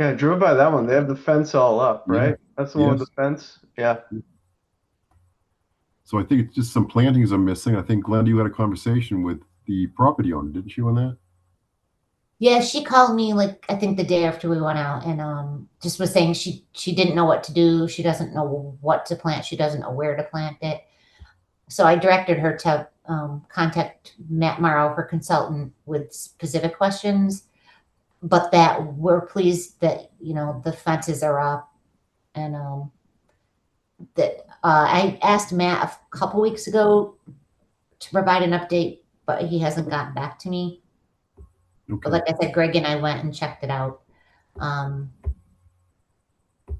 Yeah, I drove by that one. They have the fence all up, right?
Yeah.
That's the one with
Yes.
the fence? Yeah.
So I think it's just some plantings are missing. I think, Glenda, you had a conversation with the property owner, didn't you, on that?
Yeah, she called me like I think the day after we went out and just was saying she didn't know what to do. She doesn't know what to plant. She doesn't know where to plant it. So I directed her to contact Matt Morrow, her consultant, with specific questions. But that we're pleased that the fences are up, and that I asked Matt a couple weeks ago to provide an update, but he hasn't gotten back to me.
Okay.
But like I said, Greg and I went and checked it out. Do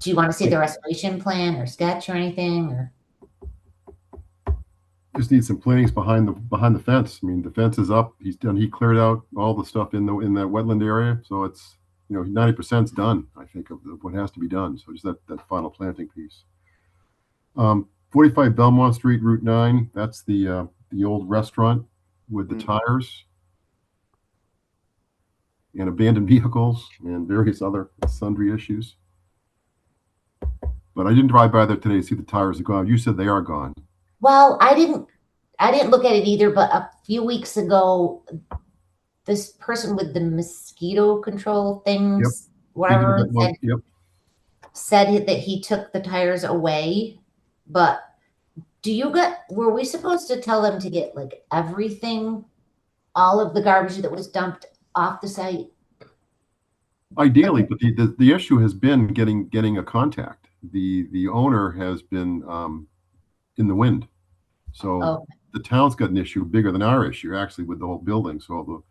you want to see the restoration plan or sketch or anything? Or
Just need some plantings behind the fence. I mean, the fence is up. He cleared out all the stuff in that wetland area. So it's 90% is done, I think, of what has to be done. So just that final planting piece. 45 Belmont Street, Route 9. That's the old restaurant with the tires and abandoned vehicles and various other sundry issues. But I didn't drive by there today to see the tires are gone. You said they are gone.
well, I didn't look at it either. But a few weeks ago, this person with the mosquito control things, whatever, said
Yep.
said that he took the tires away, but were we supposed to tell them to get like everything, all of the garbage that was dumped off the site?
Ideally, but the issue has been getting a contact. The owner has been in the wind. So
Oh,
the town's got an issue bigger than our issue, actually, with the whole building. So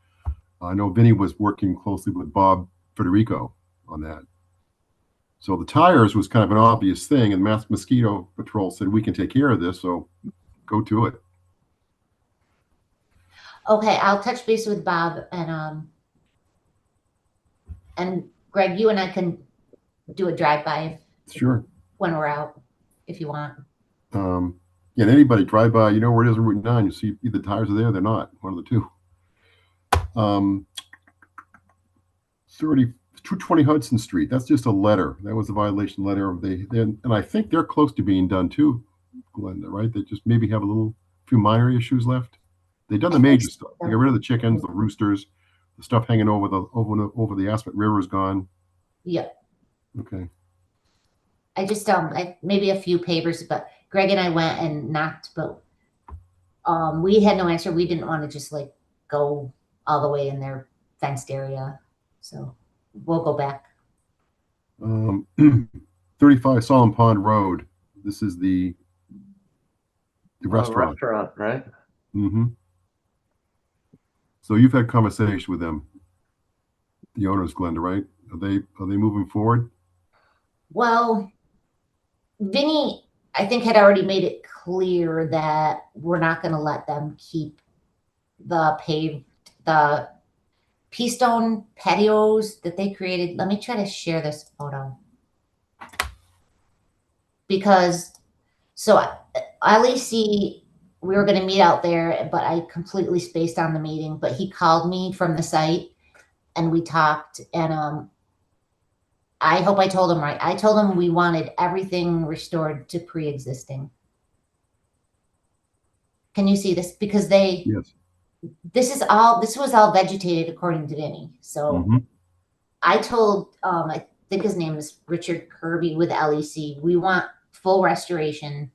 I know Vinny was working closely with Bob Federico on that. So the tires was kind of an obvious thing, and Mass Mosquito Patrol said, we can take care of this, so go to it.
okay, I'll touch base with Bob and Greg, you and I can do a drive-by
Sure.
when we're out, if you want.
Yeah, and anybody drive by, you know where it is on Route 9, you see either the tires are there, they're not, one of the two. 220 Hudson Street, that's just a letter. That was a violation letter. And I think they're close to being done too, Glenda, right? They just maybe have a few minor issues left. They've done the major stuff. They got rid of the chickens, the roosters, the stuff hanging over the Aspet River is gone.
Yep.
Okay.
I just maybe a few pavers, but Greg and I went and knocked, but we had no answer. We didn't want to just like go all the way in their fenced area, so we'll go back.
35 Solemn Pond Road. This is the restaurant.
Restaurant, right?
Mm-hmm. So you've had conversation with them, the owners, Glenda, right? Are they moving forward?
Well, Vinny, I think, had already made it clear that we're not going to let them keep the pea stone patios that they created. Let me try to share this photo. Because, so LEC, we were going to meet out there, but I completely spaced on the meeting, but he called me from the site and we talked, and I hope I told him right. I told him we wanted everything restored to pre-existing. Can you see this? Because
Yes.
this was all vegetated according to Vinny. So I told, I think his name is Richard Kirby with LEC. We want full restoration.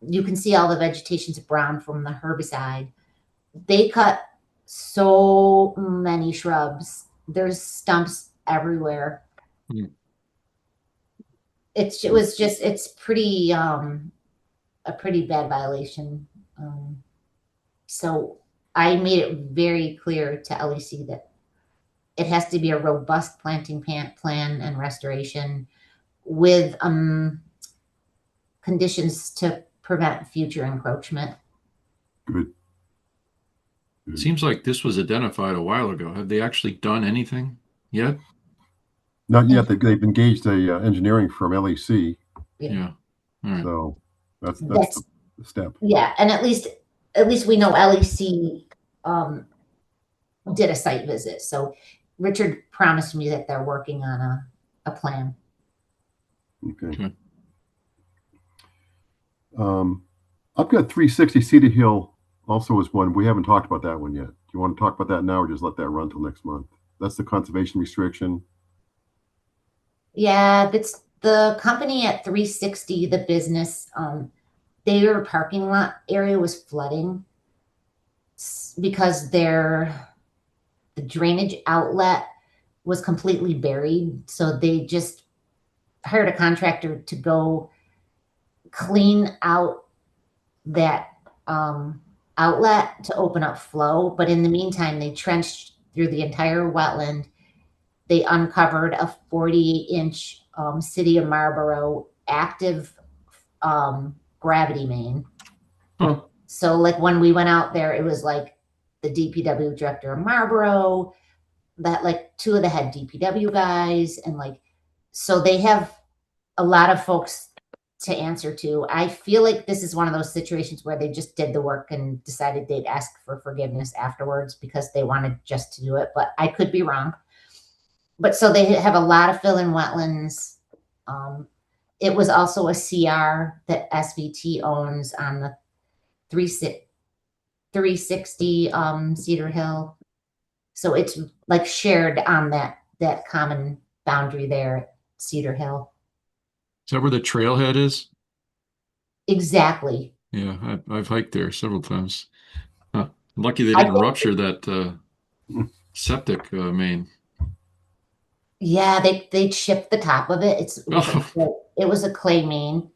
You can see all the vegetation's brown from the herbicide. They cut so many shrubs. There's stumps everywhere. It's pretty a pretty bad violation. So I made it very clear to LEC that it has to be a robust planting plan and restoration with conditions to prevent future encroachment.
Good.
It seems like this was identified a while ago. Have they actually done anything yet?
Not yet. They've engaged a engineering firm, LEC.
Yeah. All right.
So that's the step.
Yeah, and at least we know LEC did a site visit. So Richard promised me that they're working on a plan.
Okay. I've got 360 Cedar Hill also is one. We haven't talked about that one yet. Do you want to talk about that now or just let that run till next month? That's the conservation restriction.
Yeah, that's the company at 360, the business, their parking lot area was flooding because the drainage outlet was completely buried. So they just hired a contractor to go clean out that outlet to open up flow. But in the meantime, they trenched through the entire wetland. They uncovered a 48-inch City of Marlboro active gravity main. So like when we went out there, it was like the DPW director of Marlboro, that like two of the head DPW guys, and like, so they have a lot of folks to answer to. I feel like this is one of those situations where they just did the work and decided they'd ask for forgiveness afterwards because they wanted just to do it, but I could be wrong. But so they have a lot of fill-in wetlands. It was also a CR that SVT owns on the 360 Cedar Hill. So it's like shared on that common boundary there. Cedar Hill.
Is that where the trailhead is?
Exactly.
Yeah, I've hiked there several times. Huh. Lucky they
I
didn't
think-
rupture that septic main.
Yeah, they chipped the top of it. It was a clay main,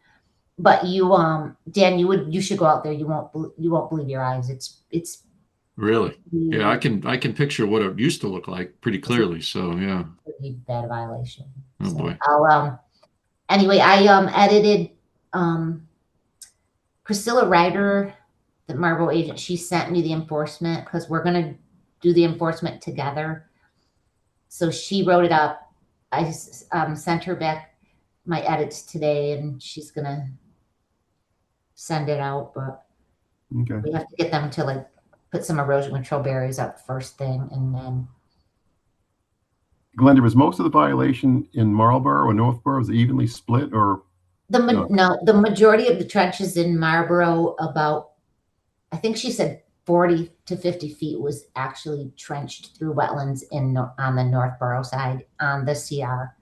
but Dan, you should go out there. You won't believe your eyes. It's
Really? Yeah, I can picture what it used to look like pretty clearly. So yeah.
pretty bad violation.
Oh
So
boy.
I'll anyway, I edited Priscilla Ryder, the Marlboro agent. She sent me the enforcement because we're gonna do the enforcement together. So she wrote it up. I sent her back my edits today, and she's gonna send it out. But
Okay.
we have to get them to like put some erosion control barriers up first thing, and then
Glenda, was most of the violation in Marlboro or Northborough? Was it evenly split, or
the majority of the trenches in Marlboro, about I think she said 40 to 50 feet was actually trenched through wetlands on the Northborough side on the CR.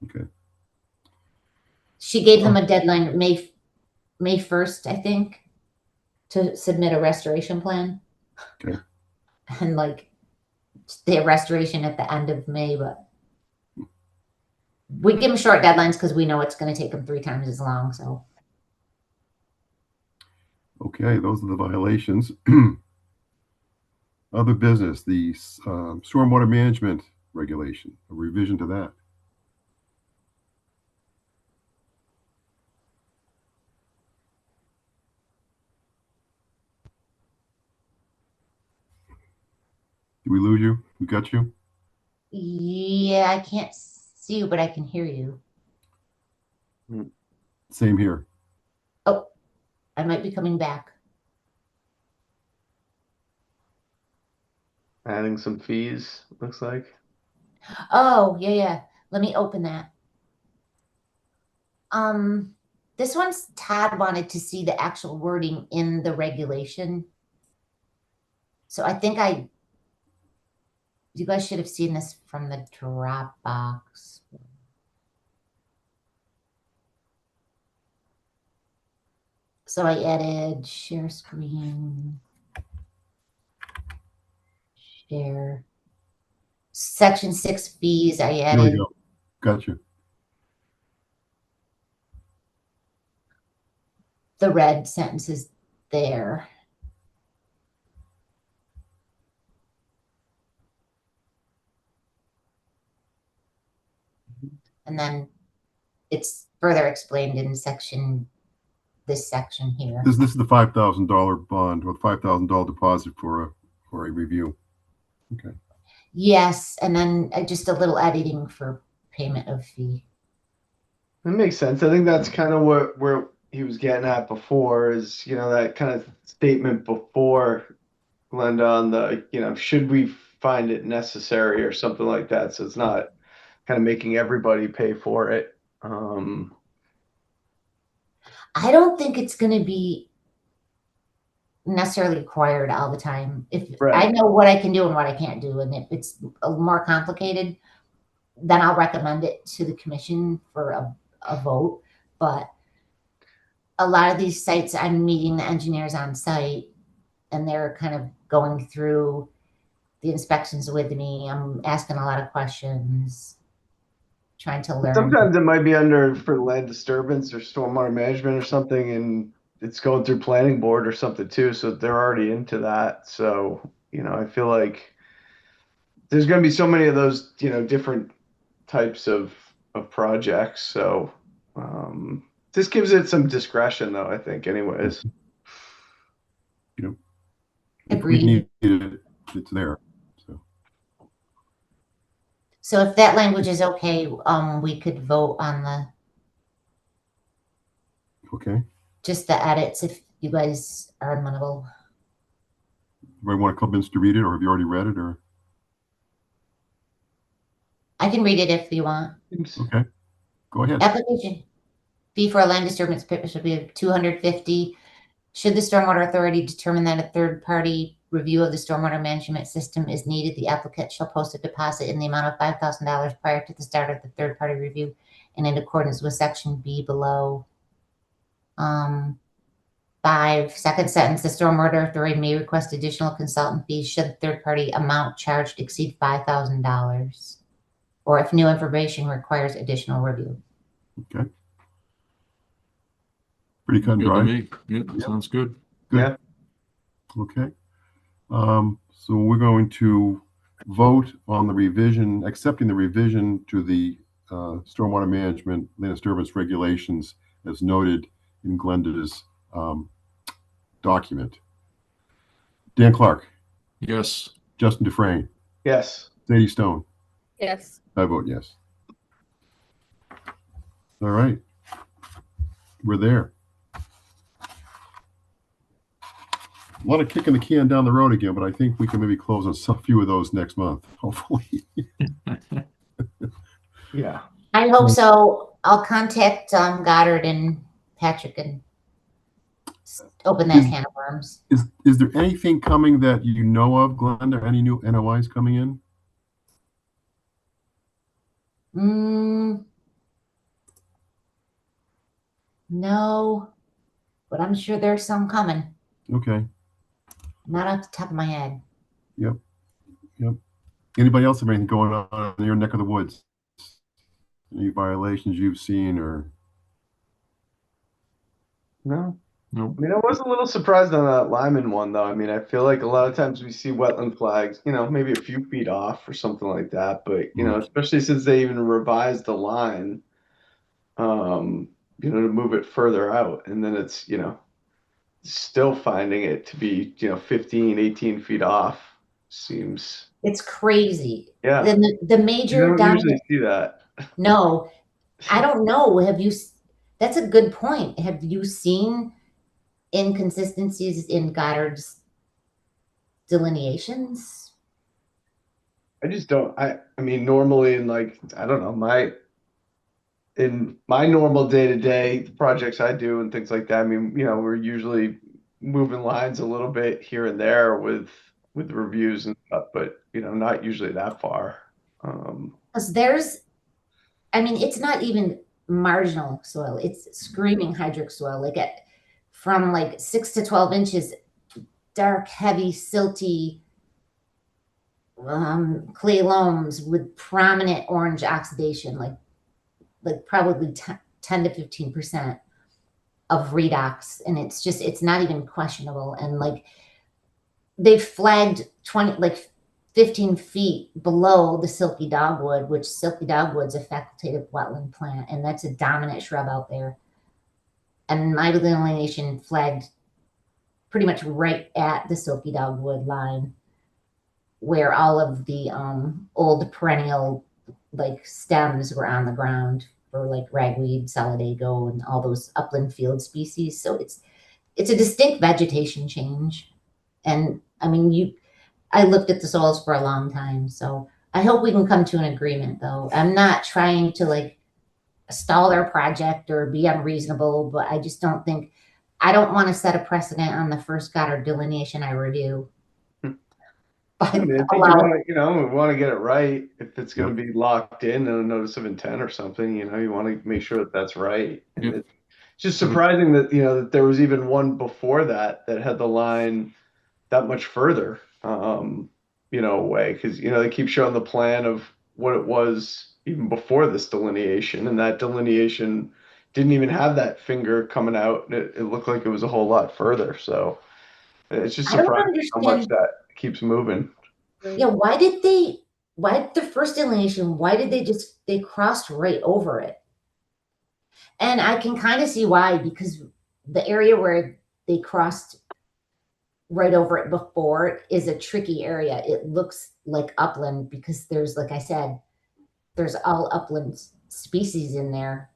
okay?
She gave them a deadline, May 1st, I think, to submit a restoration plan.
Okay.
And like the restoration at the end of May, but we give them short deadlines because we know it's going to take them 3 times as long. So
Okay, those are the violations. Other business, the stormwater management regulation, a revision to that. Did we lose you? We got you?
yeah, I can't see you, but I can hear you.
Same here.
Oh, I might be coming back.
Adding some fees, looks like.
Oh, yeah. Let me open that. This one's Todd wanted to see the actual wording in the regulation. So I think you guys should have seen this from the Dropbox. So I added share screen, share. Section 6 fees, I
Here we
added.
go. Got you.
The red sentences there. And then it's further explained in this section here.
This is the $5,000 bond or $5,000 deposit for a review. Okay.
Yes, and then just a little editing for payment of fee.
That makes sense. I think that's kind of where he was getting at before is, that kind of statement before, Glenda, on the, should we find it necessary or something like that. So it's not kind of making everybody pay for it.
I don't think it's going to be necessarily required all the time. If
Right.
I know what I can do and what I can't do, and if it's more complicated, then I'll recommend it to the commission for a vote. But a lot of these sites, I'm meeting the engineers on site, and they're kind of going through the inspections with me. I'm asking a lot of questions, trying to learn.
Sometimes it might be for land disturbance or stormwater management or something, and it's going through planning board or something too. So they're already into that. So, I feel like there's going to be so many of those, different types of projects. So, this gives it some discretion though, I think, anyways.
If
Agreed.
we need it, it's there.
So if that language is okay, we could vote on
Okay.
just the edits if you guys are amenable.
Anybody want to come in to read it, or have you already read it, or?
I can read it if you want.
Okay. Go ahead.
Application fee for a land disturbance permit should be $250. Should the Stormwater Authority determine that a third party review of the stormwater management system is needed, the applicant shall post a deposit in the amount of $5,000 prior to the start of the third-party review and in accordance with section B below. 5, second sentence, the stormwater authority may request additional consultant fees should the third-party amount charged exceed $5,000, or if new information requires additional review.
Okay. Pretty cut and
Good to
dry.
me. Yeah, sounds good.
Good.
Yeah.
Okay. So we're going to vote on the revision, accepting the revision to the stormwater management land disturbance regulations as noted in Glenda's document. Dan Clark,
Yes.
Justin Dufresne,
Yes.
Sadie Stone.
Yes.
I vote yes. All right. We're there. A lot of kicking the can down the road again, but I think we can maybe close on some few of those next month, hopefully.
Yeah.
I hope so. I'll contact Goddard and Patrick and open that can of worms.
Is there anything coming that you know of, Glenda? Any new NOIs coming in?
No, but I'm sure there's some coming.
Okay.
Not off the top of my head.
Yep. Anybody else have anything going on in your neck of the woods? Any violations you've seen or?
No.
Nope.
I mean, I was a little surprised on that Lyman one, though. I mean, I feel like a lot of times we see wetland flags, maybe a few feet off or something like that. But, especially since they even revised the line, to move it further out. And then it's, still finding it to be, 15, 18 feet off seems.
It's crazy.
Yeah.
Then the major
You don't usually see that.
No, I don't know. That's a good point. Have you seen inconsistencies in Goddard's delineations?
I just don't. I mean, normally in I don't know, in my normal day-to-day projects I do and things like that, I mean, we're usually moving lines a little bit here and there with reviews and stuff, but not usually that far.
Because it's not even marginal soil. It's screaming hydric soil, from 6 to 12 inches, dark, heavy, silty clay loams with prominent orange oxidation, like probably 10 to 15% of redox. And it's not even questionable. And they flagged 15 feet below the silky dogwood, which silky dogwood's a facultative wetland plant, and that's a dominant shrub out there. And my delineation flagged pretty much right at the silky dogwood line, where all of the old perennial stems were on the ground for ragweed, solidago, and all those upland field species. So it's a distinct vegetation change. And I mean, I looked at the soils for a long time, so I hope we can come to an agreement, though. I'm not trying to stall their project or be unreasonable, but I just don't want to set a precedent on the first Goddard delineation I review.
I think we want to get it right. If it's going to be locked in a notice of intent or something, you want to make sure that that's right. And it's just surprising that, that there was even one before that had the line that much further, away. Because, they keep showing the plan of what it was even before this delineation. And that delineation didn't even have that finger coming out. It looked like it was a whole lot further. So it's just surprising how much that keeps moving.
Yeah, why the first delineation, why did they crossed right over it? And I can kind of see why, because the area where they crossed right over it before is a tricky area. It looks like upland because there's, like I said, there's all upland species in there.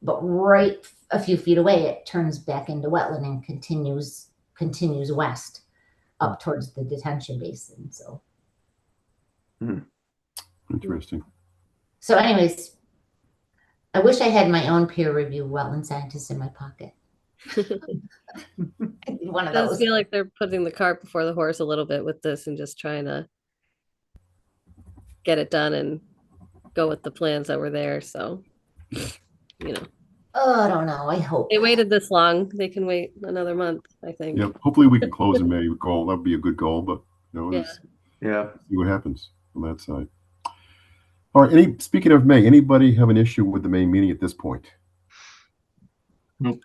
But right a few feet away, it turns back into wetland and continues west up towards the detention basin. So
Interesting.
So anyways, I wish I had my own peer review wetland scientist in my pocket. One
It
of
does
those.
feel like they're putting the cart before the horse a little bit with this and just trying to get it done and go with the plans that were there. So, you know,
Oh, I don't know. I hope.
they waited this long. They can wait another month, I think.
Yep. Hopefully we can close in May. Goal. That would be a good goal, but you know,
Yeah.
let's
Yeah.
see what happens on that side. All right. Speaking of May, anybody have an issue with the May meeting at this point?
Nope.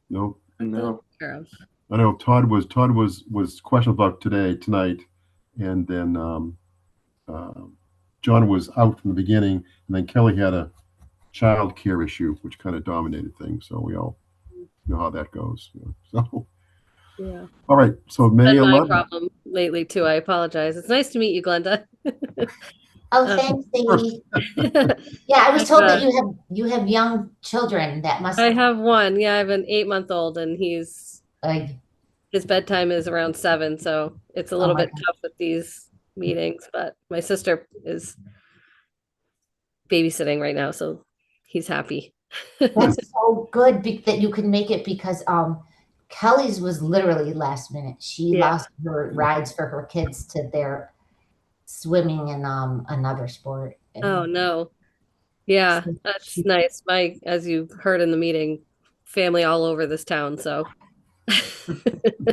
No.
No.
Care of.
I know Todd was questionable about tonight, and then John was out from the beginning, and then Kelly had a child care issue, which kind of dominated things. So we all know how that goes. You know. So
Yeah.
all right. So May
Been my
11th.
problem lately too. I apologize. It's nice to meet you, Glenda.
Oh, thanks, Sadie. Yeah, I was
I've,
told that you have young children that must
I have one. Yeah, I have an 8-month-old, and his bedtime is around 7, so it's a little
my
bit tough with these meetings. But my sister is babysitting right now, so he's happy.
That's so good that you can make it because Kelly's was literally last minute. She lost her rides for her kids to their swimming and another sport. And
Oh no. Yeah, that's nice. As you heard in the meeting, family all over this town, so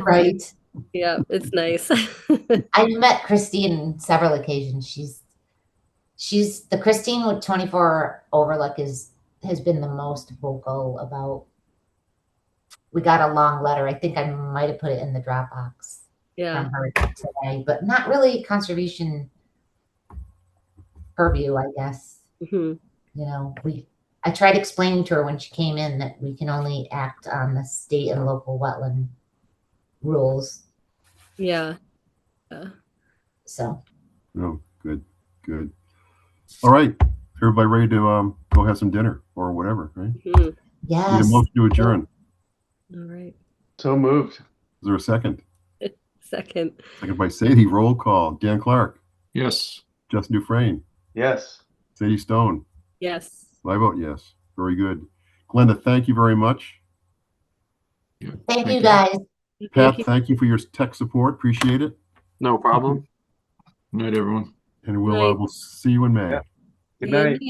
right.
yeah, it's nice.
I met Christine on several occasions. She's the Christine with 24 Overlook has been the most vocal about. We got a long letter. I think I might have put it in the Dropbox
Yeah.
from her today, but not really conservation purview, I guess.
Mhm.
You know, I tried explaining to her when she came in that we can only act on the state and local wetland rules.
Yeah.
So.
Oh, good. All right. Everybody ready to go have some dinner or whatever, right?
Mhm.
Yes.
Need a motion to adjourn.
All right.
So moved.
Is there a second?
Second.
Second by Sadie. Roll call. Dan Clark.
Yes.
Justin Dufresne.
Yes.
Sadie Stone.
Yes.
I vote yes. Very good. Glenda, thank you very much.
Yeah.
Thank you, guys.
Pat, thank you for your tech support. Appreciate it.
No problem.
Good night, everyone.
And
Night.
we'll see you in May.
Yeah. Good
See you in
night.
May.